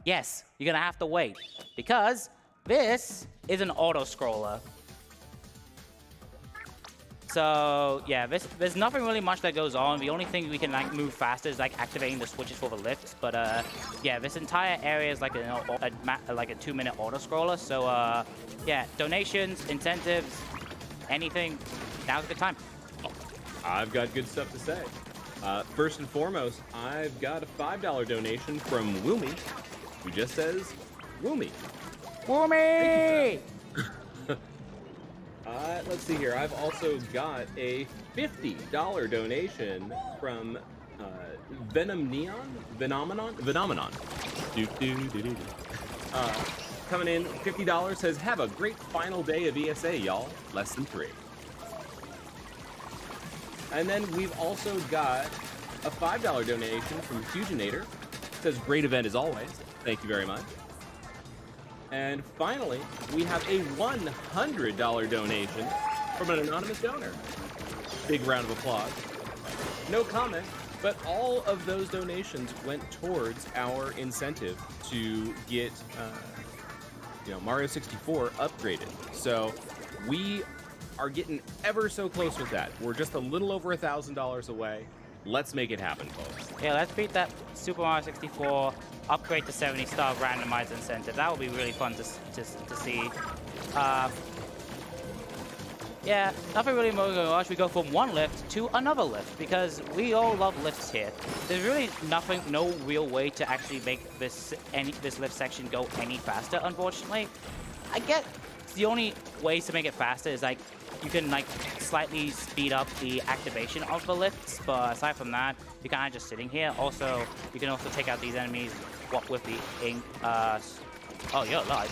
Yes, you're gonna have to wait because this is an auto-scroller. So yeah, there's nothing really much that goes on. The only thing we can like move faster is like activating the switches for the lifts. But yeah, this entire area is like a 2-minute auto scroller. So yeah, donations, incentives, anything. Now's a good time. I've got good stuff to say. First and foremost, I've got a $5 donation from Woomy, who just says Woomy. Woomy! Let's see here. I've also got a $50 donation from Phenomenon. Coming in, $50 says, "Have a great final day of ESA, y'all. Less than 3." And then we've also got a $5 donation from Fusionator. It says, "Great event as always. Thank you very much." And finally, we have a $100 donation from an anonymous donor. Big round of applause. No comment, but all of those donations went towards our incentive to get, Mario 64 upgraded. So we are getting ever so close with that. We're just a little over $1,000 away. Let's make it happen, folks. Yeah, let's beat that Super Mario 64 upgrade to 70-star randomized incentive. That would be really fun to see. Yeah, nothing really more going on. We go from one lift to another lift because we all love lifts here. There's really no real way to actually make this lift section go any faster, unfortunately. I get the only ways to make it faster is like you can like slightly speed up the activation of the lifts, but aside from that, you're kind of just sitting here. Also, you can also take out these enemies with the ink. Oh, you're alive.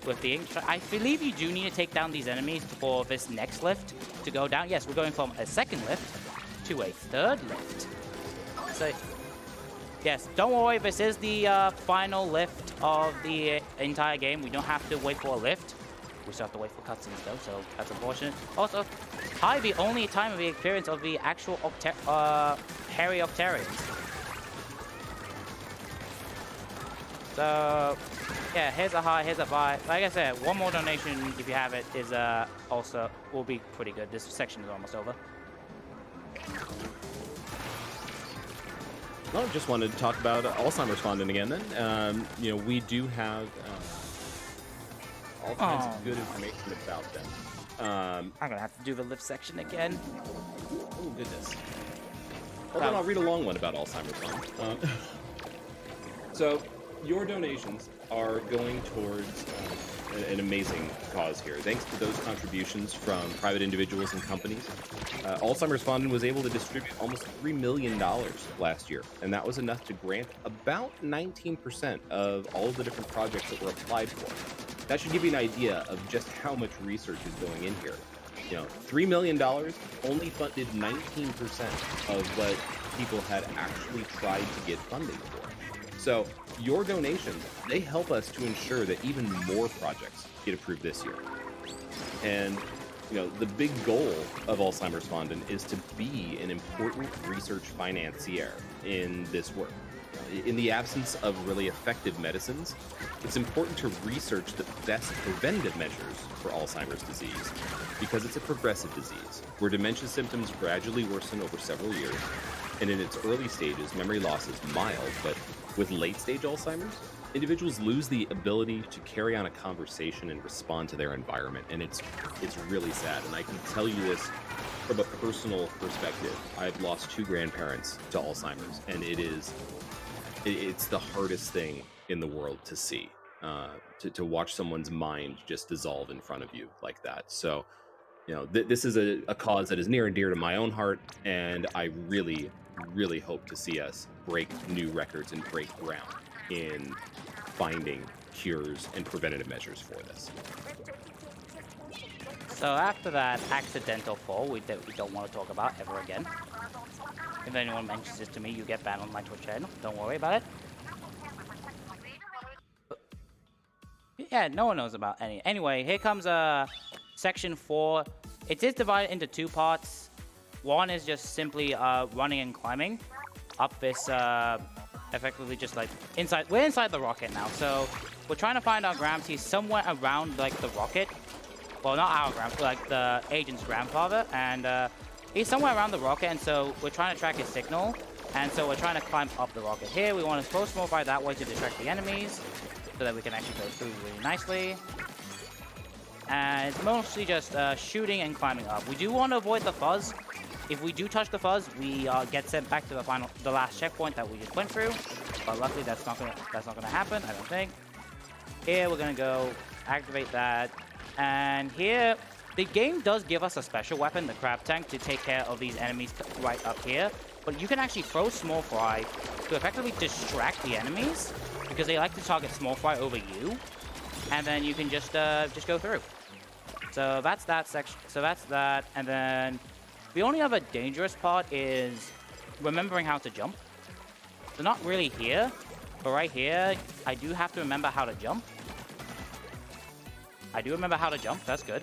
With the ink. I believe you do need to take down these enemies for this next lift to go down. Yes, we're going from a second lift to a third lift. So, yes, don't worry. This is the final lift of the entire game. We don't have to wait for a lift. We still have to wait for cutscenes though, so that's unfortunate. Also, high the only time of the experience of the actual hairy Octarians. So, yeah, here's a high, here's a buy. Like I said, one more donation if you have it is also will be pretty good. This section is almost over. Well, just wanted to talk about Alzheimer's Fondant again then. We do have all kinds of good information about them. I'm gonna have to do the lift section again. Oh, goodness. Well, then I'll read a long one about Alzheimer's Fondant. So, your donations are going towards an amazing cause here. Thanks to those contributions from private individuals and companies, Alzheimer's Fund was able to distribute almost $3 million last year, and that was enough to grant about 19% of all of the different projects that were applied for. That should give you an idea of just how much research is going in here. You know, $3 million only funded 19% of what people had actually tried to get funding for. So your donations, they help us to ensure that even more projects get approved this year. And, you know, the big goal of Alzheimer's Fund is to be an important research financier in this work. In the absence of really effective medicines, it's important to research the best preventative measures for Alzheimer's disease because it's a progressive disease where dementia symptoms gradually worsen over several years. And in its early stages, memory loss is mild, but with late-stage Alzheimer's, individuals lose the ability to carry on a conversation and respond to their environment, and it's really sad. And I can tell you this from a personal perspective. I've lost 2 grandparents to Alzheimer's, and it's the hardest thing in the world to see, to watch someone's mind just dissolve in front of you like that. So, you know, this is a cause that is near and dear to my own heart, and I really, really hope to see us break new records and break ground in finding cures and preventative measures for this. So after that accidental fall, we don't want to talk about ever again. If anyone mentions this to me, you get banned on my Twitch channel. Don't worry about it. Yeah, no one knows about any. Anyway, here comes section 4. It is divided into 2 parts. One is just simply running and climbing up this, effectively just like inside. We're inside the rocket now, so we're trying to find our Grams. He's somewhere around like the rocket. Well, not our Grams, like the agent's grandfather, and he's somewhere around the rocket, and so we're trying to track his signal, and so we're trying to climb up the rocket. Here, we want to throw small fire that way to distract the enemies, so that we can actually go through really nicely. And it's mostly just shooting and climbing up. We do want to avoid the fuzz. If we do touch the fuzz, we get sent back to the last checkpoint that we just went through. But luckily, that's not gonna happen, I don't think. Here, we're gonna go activate that, and here, the game does give us a special weapon, the crab tank, to take care of these enemies right up here. But you can actually throw small fry to effectively distract the enemies because they like to target small fry over you, and then you can just go through. So that's that section. So that's that, and then the only other dangerous part is remembering how to jump. So not really here, but right here, I do have to remember how to jump. I do remember how to jump. That's good.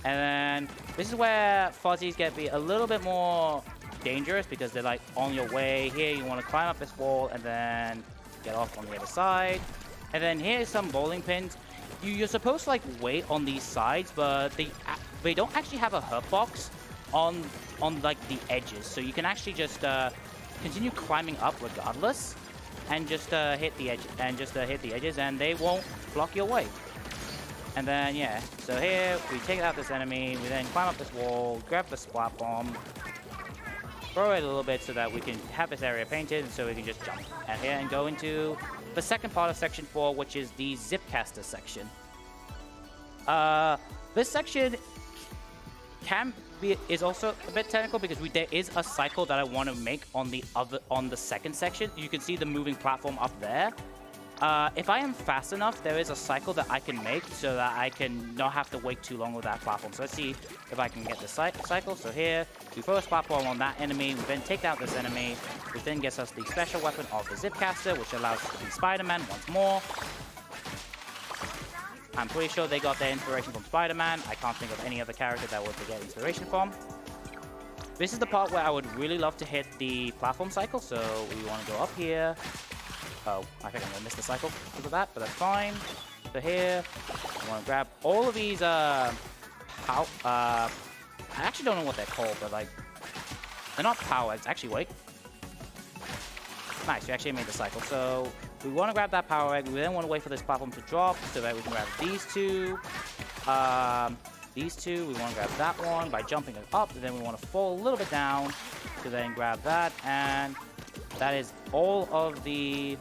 And then this is where fuzzies get be a little bit more dangerous because they're like on your way. Here you want to climb up this wall and then get off on the other side. And then here's some bowling pins. You're supposed to like wait on these sides, but they don't actually have a hurt box on like the edges. So you can actually just continue climbing up regardless, and just hit the edges, and they won't block your way. And then, yeah, so here, we take out this enemy, we then climb up this wall, grab the splat bomb, throw it a little bit so that we can have this area painted, so we can just jump out here and go into the second part of section 4, which is the Zipcaster section. This section is also a bit technical because there is a cycle that I want to make on the second section. You can see the moving platform up there. If I am fast enough, there is a cycle that I can make so that I can not have to wait too long with that platform. So let's see if I can get the cycle. So here, we throw a platform on that enemy, we then take out this enemy, which then gets us the special weapon of the Zipcaster, which allows us to be Spider-Man once more. I'm pretty sure they got their inspiration from Spider-Man. I can't think of any other character that would get inspiration from. This is the part where I would really love to hit the platform cycle, so we want to go up here. Oh, I think I'm going to miss the cycle because of that, but that's fine. So here, I want to grab all of these, I actually don't know what they're called, but like, they're not power eggs. Actually, wait. Nice, we actually made the cycle. So we want to grab that power egg. We then want to wait for this platform to drop so that we can grab these two. We want to grab that one by jumping it up. And then we want to fall a little bit down to then grab that. And that is all of the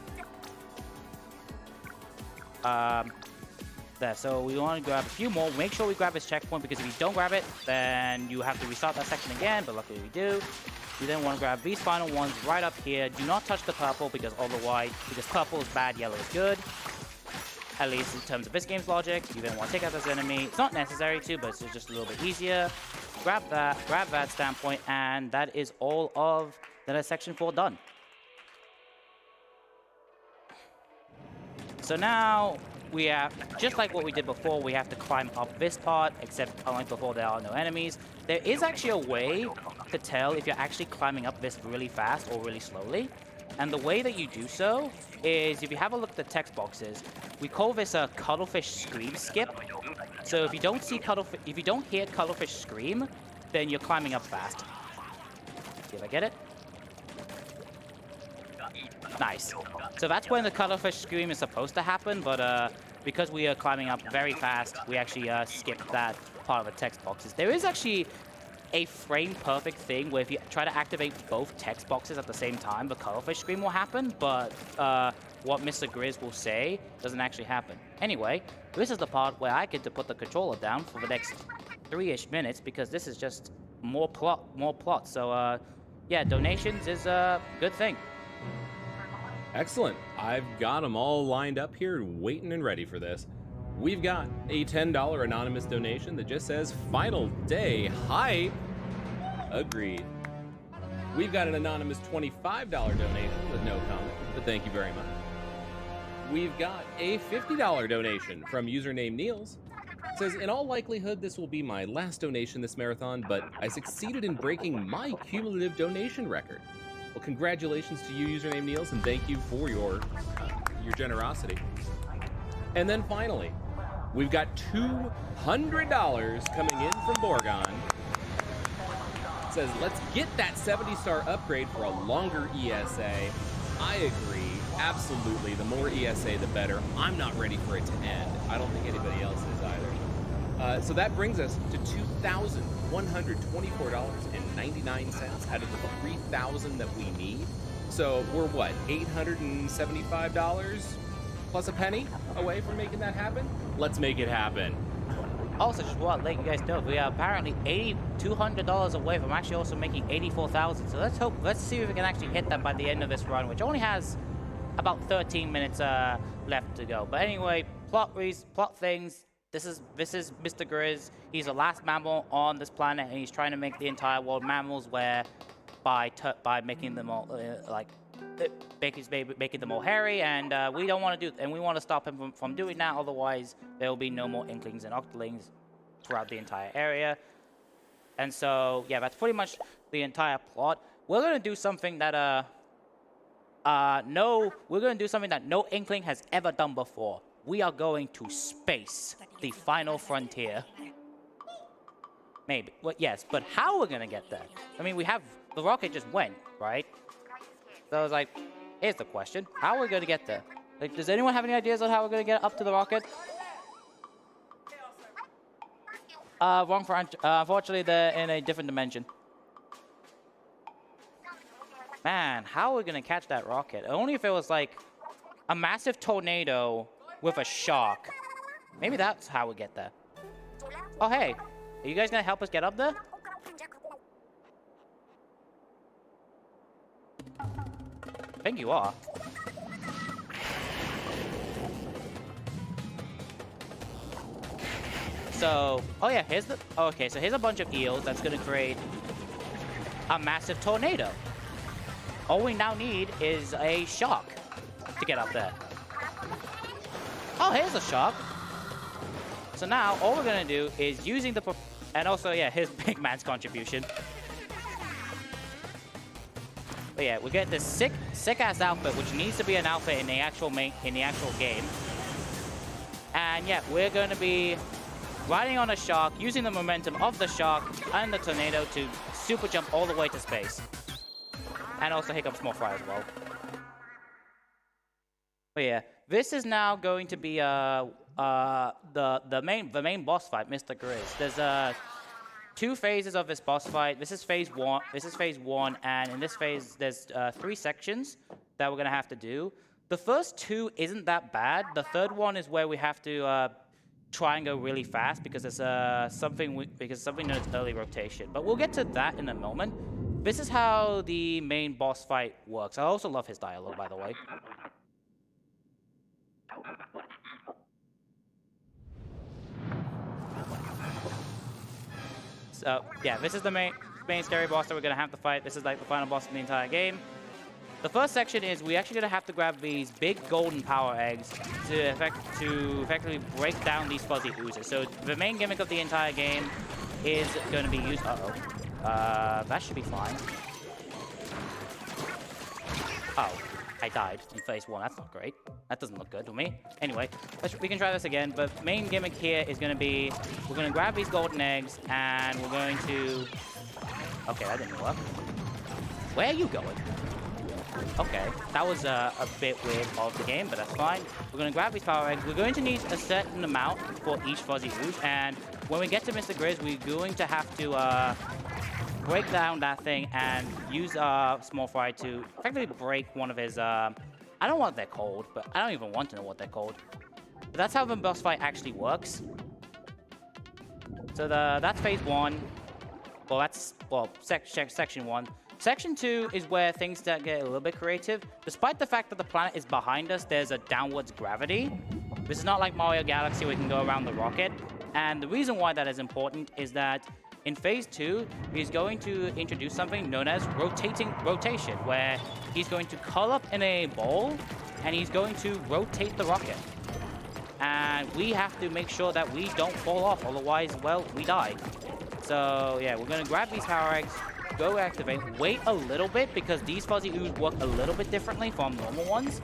there. So we want to grab a few more. Make sure we grab his checkpoint, because if you don't grab it, then you have to restart that section again, but luckily we do. You then want to grab these final ones right up here. Do not touch the purple, because purple is bad, yellow is good. At least in terms of this game's logic. You then want to take out this enemy. It's not necessary to, but it's just a little bit easier. Grab that standpoint, and that is all of that section 4 done. So now we have, just like what we did before, we have to climb up this part, except unlike before, there are no enemies. There is actually a way to tell if you're actually climbing up this really fast or really slowly. And the way that you do so is, if you have a look at the text boxes, we call this a cuttlefish scream skip. So if you don't hear cuttlefish scream, then you're climbing up fast. Did I get it? Nice. So that's when the cuttlefish scream is supposed to happen, but because we are climbing up very fast, we actually skipped that part of the text boxes. There is actually a frame-perfect thing where if you try to activate both text boxes at the same time, the cuttlefish scream will happen, but what Mr. Grizz will say doesn't actually happen. Anyway, this is the part where I get to put the controller down for the next 3-ish minutes, because this is just more plot. So, yeah, donations is a good thing. Excellent. I've got them all lined up here, waiting and ready for this. We've got a $10 anonymous donation that just says, "Final day hype." Agreed. We've got an anonymous $25 donation with no comment, but thank you very much. We've got a $50 donation from username Niels. It says, "In all likelihood, this will be my last donation this marathon, but I succeeded in breaking my cumulative donation record." Well, congratulations to you, username Niels, and thank you for your generosity. And then finally, we've got $200 coming in from Borgon. It says, "Let's get that 70-star upgrade for a longer ESA." I agree. Absolutely. The more ESA, the better. I'm not ready for it to end. I don't think anybody else is either. So that brings us to $2,124.99 out of the $3,000 that we need. So we're what, $875 plus a penny away from making that happen? Let's make it happen. Also, just want to let you guys know, we are apparently $200 away from actually also making 84,000. So let's see if we can actually hit that by the end of this run, which only has about 13 minutes left to go. But anyway, plot things. This is Mr. Grizz. He's the last mammal on this planet, and he's trying to make the entire world mammals, where by making them all making them all hairy, and we don't want to do, and we want to stop him from doing that. Otherwise, there will be no more inklings and octolings throughout the entire area. And so, yeah, that's pretty much the entire plot. We're gonna do something that no inkling has ever done before. We are going to space, the final frontier. Maybe. Well, yes, but how we're gonna get there? I mean, the rocket just went, right? So I was like, here's the question. How are we gonna get there? Like, does anyone have any ideas on how we're gonna get up to the rocket? Wrong for, unfortunately, they're in a different dimension. Man, how are we gonna catch that rocket? Only if it was like a massive tornado with a shark. Maybe that's how we get there. Oh, hey. Are you guys gonna help us get up there? I think you are. So, oh yeah, okay, so here's a bunch of eels that's gonna create a massive tornado. All we now need is a shark to get up there. Oh, here's a shark. So now, all we're gonna do is using and also, yeah, here's Big Man's contribution. But yeah, we get this sick-ass outfit, which needs to be an outfit in the actual game. And yeah, we're gonna be riding on a shark, using the momentum of the shark and the tornado to super jump all the way to space. And also hiccup small fry as well. But yeah, this is now going to be the main boss fight, Mr. Grizz. There's 2 phases of this boss fight. This is phase 1. This is phase 1, and in this phase, there's 3 sections that we're gonna have to do. The first 2 isn't that bad. The third one is where we have to try and go really fast because it's something known as early rotation. But we'll get to that in a moment. This is how the main boss fight works. I also love his dialogue, by the way. So yeah, this is the main scary boss that we're gonna have to fight. This is like the final boss of the entire game. The first section is we actually gonna have to grab these big golden power eggs to effectively break down these fuzzy oozes. So the main gimmick of the entire game is going to be used. That should be fine. Oh, I died in phase 1. That's not great. That doesn't look good to me. Anyway, we can try this again. But main gimmick here is going to be we're going to grab these golden eggs and we're going to. Okay, that didn't work. Where are you going? Okay, that was a bit weird of the game, but that's fine. We're going to grab these power eggs. We're going to need a certain amount for each fuzzy ooze, and when we get to Mr. Grizz, we're going to have to break down that thing and use our small fry to effectively break one of his... I don't know what they're called, but I don't even want to know what they're called. But that's how the boss fight actually works. So that's phase 1. Well, that's section 1. Section 2 is where things start get a little bit creative. Despite the fact that the planet is behind us, there's a downwards gravity. This is not like Mario Galaxy where we can go around the rocket. And the reason why that is important is that in phase 2, he's going to introduce something known as rotation, where he's going to curl up in a ball and he's going to rotate the rocket. And we have to make sure that we don't fall off, otherwise, well, we die. So yeah, we're going to grab these power eggs, go activate, wait a little bit because these fuzzy ooze work a little bit differently from normal ones.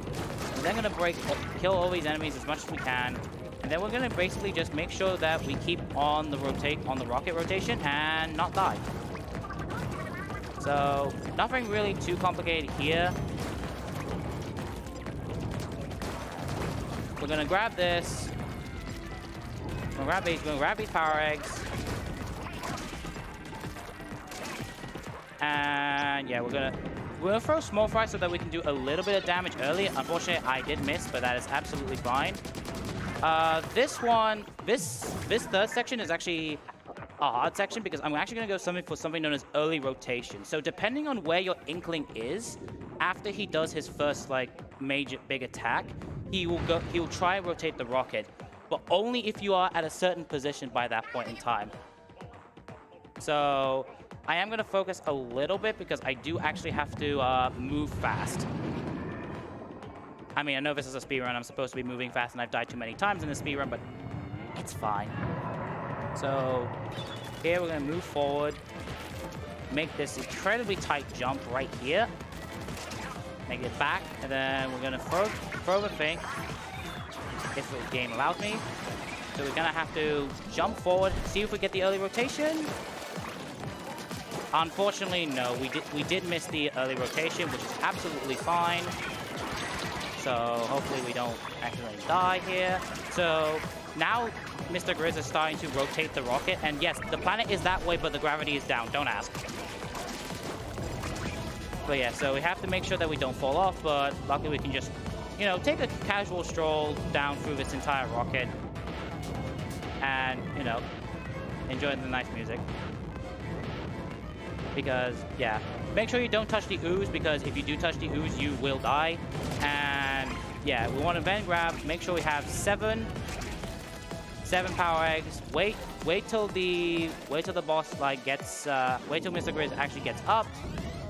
And then going to kill all these enemies as much as we can. And then we're going to basically just make sure that we keep on the rocket rotation and not die. So nothing really too complicated here. We're going to grab this. We're going to grab these power eggs. And yeah, we're gonna throw small fry so that we can do a little bit of damage early. Unfortunately, I did miss, but that is absolutely fine. This third section is actually a hard section because I'm actually gonna go for something known as early rotation. So depending on where your Inkling is, after he does his first like big attack, he will try and rotate the rocket, but only if you are at a certain position by that point in time. So I am going to focus a little bit because I do actually have to move fast. I mean, I know this is a speedrun. I'm supposed to be moving fast, and I've died too many times in the speedrun, but it's fine. So here we're going to move forward, make this incredibly tight jump right here, make it back, and then we're going to throw the thing, if the game allows me. So we're going to have to jump forward, see if we get the early rotation. Unfortunately, no, we did miss the early rotation, which is absolutely fine. So hopefully we don't accidentally die here. So now Mr. Grizz is starting to rotate the rocket, and yes, the planet is that way, but the gravity is down. Don't ask. But yeah, so we have to make sure that we don't fall off, but luckily we can just, you know, take a casual stroll down through this entire rocket and, you know, enjoy the nice music. Because, yeah, make sure you don't touch the ooze, because if you do touch the ooze, you will die. And, yeah, we want to then grab, make sure we have seven power eggs. Wait till the boss, like, gets, wait till Mr. Grizz actually gets up.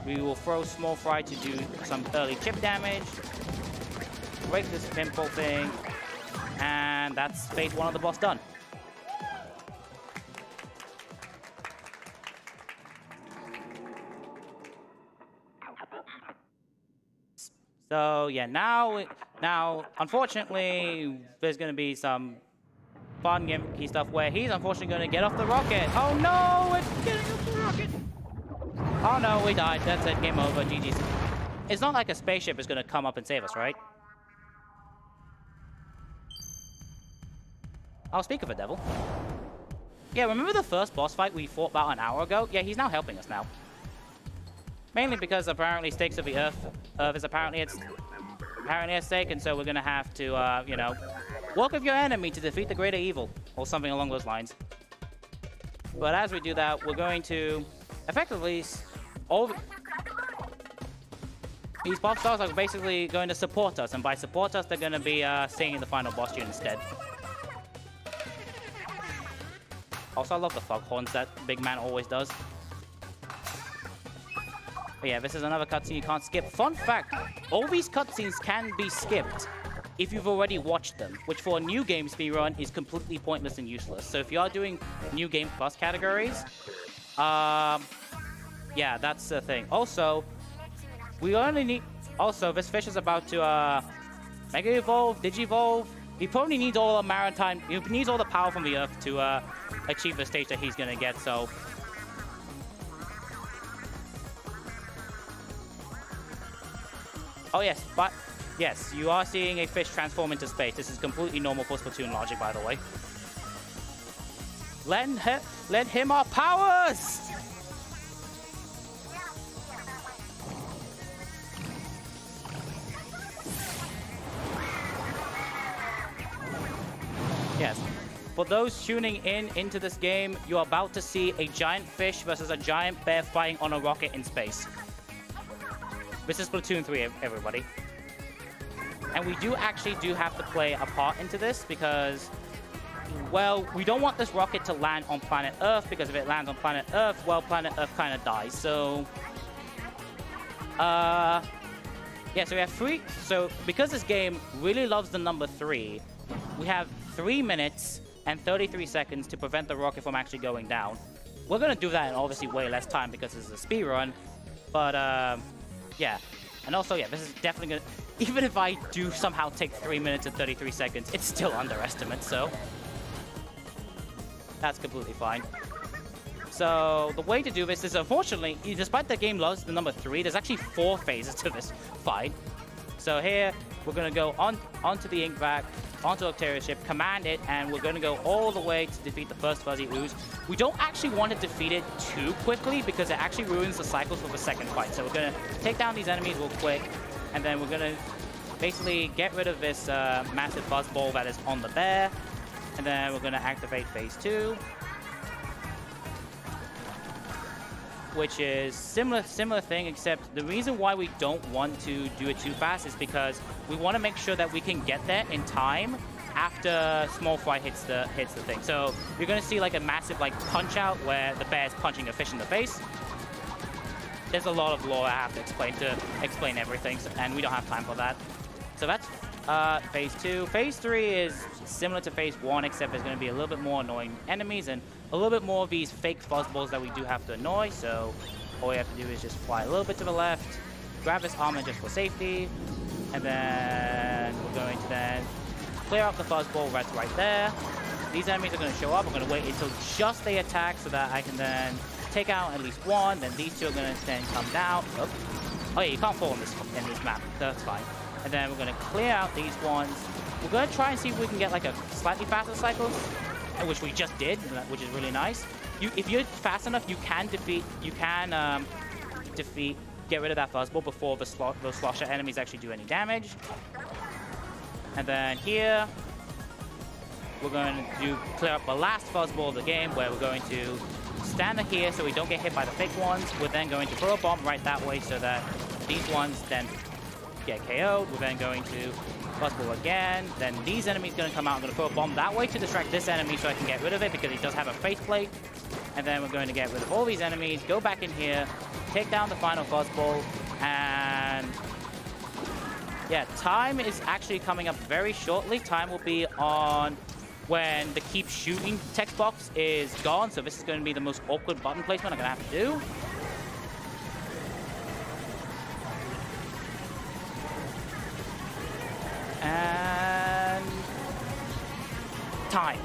We will throw small fry to do some early chip damage. Break this pimple thing. And that's phase 1 of the boss done. So yeah, now unfortunately there's going to be some fun gimmicky stuff where he's unfortunately going to get off the rocket. Oh no, it's getting off the rocket. Oh no, we died. That's it. Game over. GG's. It's not like a spaceship is going to come up and save us, right? I'll speak of a devil. Yeah, remember the first boss fight we fought about an hour ago? Yeah, he's now helping us now. Mainly because apparently stakes of the Earth is apparently at stake, and so we're gonna have to, you know, work with your enemy to defeat the greater evil. or something along those lines. But as we do that, we're going to effectively these pop stars are basically going to support us, and by support us, they're going to be singing the final boss tune instead. Also, I love the foghorns that Big Man always does. But yeah, this is another cutscene you can't skip. Fun fact, all these cutscenes can be skipped if you've already watched them, which for a new game speedrun is completely pointless and useless. So if you are doing New Game Plus categories, yeah, that's the thing. Also, we only need... Also, this fish is about to Mega Evolve, Digivolve. He probably needs all the maritime... He needs all the power from the Earth to achieve the stage that he's going to get, so... Oh yes, but... Yes, you are seeing a fish transform into space. This is completely normal for Splatoon logic, by the way. Lend him our powers! Yes. For those tuning into this game, you're about to see a giant fish versus a giant bear fighting on a rocket in space. This is Splatoon 3, everybody. And we actually have to play a part into this because, well, we don't want this rocket to land on planet Earth, because if it lands on planet Earth, well, planet Earth kind of dies. So, yeah, so we have 3. So, because this game really loves the number 3, we have 3 minutes and 33 seconds to prevent the rocket from actually going down. We're going to do that in obviously way less time because it's a speed run. But, yeah. And also, yeah, this is definitely going to... Even if I do somehow take 3 minutes and 33 seconds, it's still underestimate, so... That's completely fine. So, the way to do this is, unfortunately, despite the game loves the number 3, there's actually 4 phases to this fight. So here, we're going to go onto the ink vac, onto Octaria's ship, command it, and we're going to go all the way to defeat the first Fuzzy Ooze. We don't actually want to defeat it too quickly because it actually ruins the cycles for the second fight. So we're going to take down these enemies real quick, and then we're going to basically get rid of this massive fuzzball that is on the bear, and then we're going to activate phase 2. Which is similar thing, except the reason why we don't want to do it too fast is because we want to make sure that we can get there in time after Small Fry hits the thing. So you're going to see like a massive like punch out where the bear's punching a fish in the face. There's a lot of lore I have to explain everything, and we don't have time for that. So that's phase 2. Phase 3 is similar to phase 1, except there's going to be a little bit more annoying enemies and a little bit more of these fake fuzzballs that we do have to annoy. So all we have to do is just fly a little bit to the left, grab this armor just for safety, and then we're going to then clear up the fuzzball that's right there. These enemies are going to show up. I'm going to wait until just they attack so that I can then take out at least one. Then these 2 are going to then come down. Oh yeah, you can't fall in this map. That's fine. And then we're going to clear out these ones. We're going to try and see if we can get like a slightly faster cycle, which we just did, which is really nice. If you're fast enough, you can get rid of that fuzzball before those slosher enemies actually do any damage. And then here, we're going to clear up the last fuzzball of the game, where we're going to stand here so we don't get hit by the fake ones. We're then going to throw a bomb right that way so that these ones then get KO'd. We're then going to fuzzball again. Then these enemies are going to come out. I'm going to throw a bomb that way to distract this enemy so I can get rid of it because he does have a faceplate. And then we're going to get rid of all these enemies, go back in here, take down the final fuzzball, and yeah, time is actually coming up very shortly. Time will be on when the keep shooting text box is gone. So this is going to be the most awkward button placement I'm going to have to do. And time.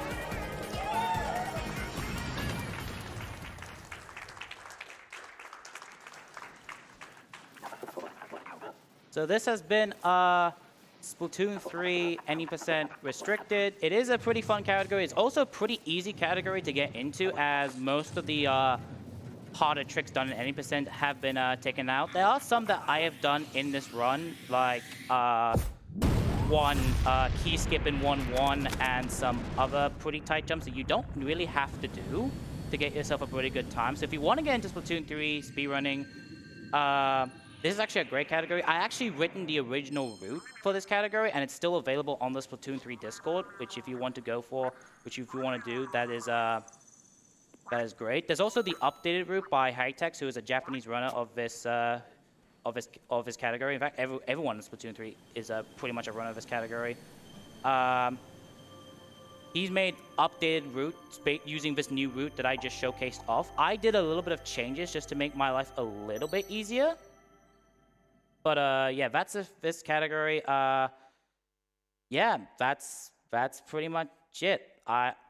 So this has been Splatoon 3 any % restricted. It is a pretty fun category. It's also a pretty easy category to get into, as most of the harder tricks done in any % have been taken out. There are some that I have done in this run, like one key skip in 1-1 and some other pretty tight jumps that you don't really have to do to get yourself a pretty good time. So if you want to get into Splatoon 3 speedrunning, this is actually a great category. I actually written the original route for this category, and it's still available on the Splatoon 3 Discord, which if you want to go for, which if you want to do, that is great. There's also the updated route by Hightex, who is a Japanese runner of this of his category. In fact, everyone in Splatoon 3 is pretty much a runner of his category. He's made updated routes using this new route that I just showcased off. I did a little bit of changes just to make my life a little bit easier. But yeah, that's this category. Yeah, that's pretty much it.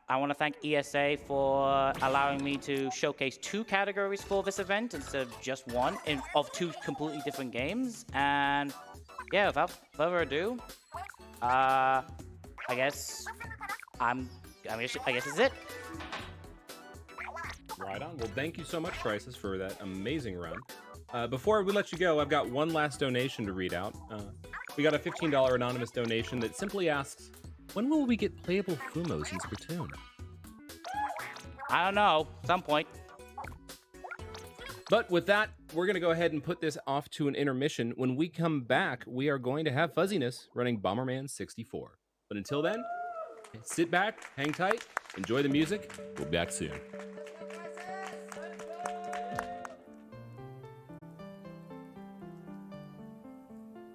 I want to thank ESA for allowing me to showcase 2 categories for this event instead of just one of 2 completely different games. And yeah, without further ado, I guess this is it. Right on. Well, thank you so much, Crisis, for that amazing run. Before we let you go, I've got one last donation to read out. We got a $15 anonymous donation that simply asks, when will we get playable Fumos in Splatoon? I don't know. Some point. But with that, we're going to go ahead and put this off to an intermission. When we come back, we are going to have Fuzziness running Bomberman 64. But until then, sit back, hang tight, enjoy the music. We'll be back soon.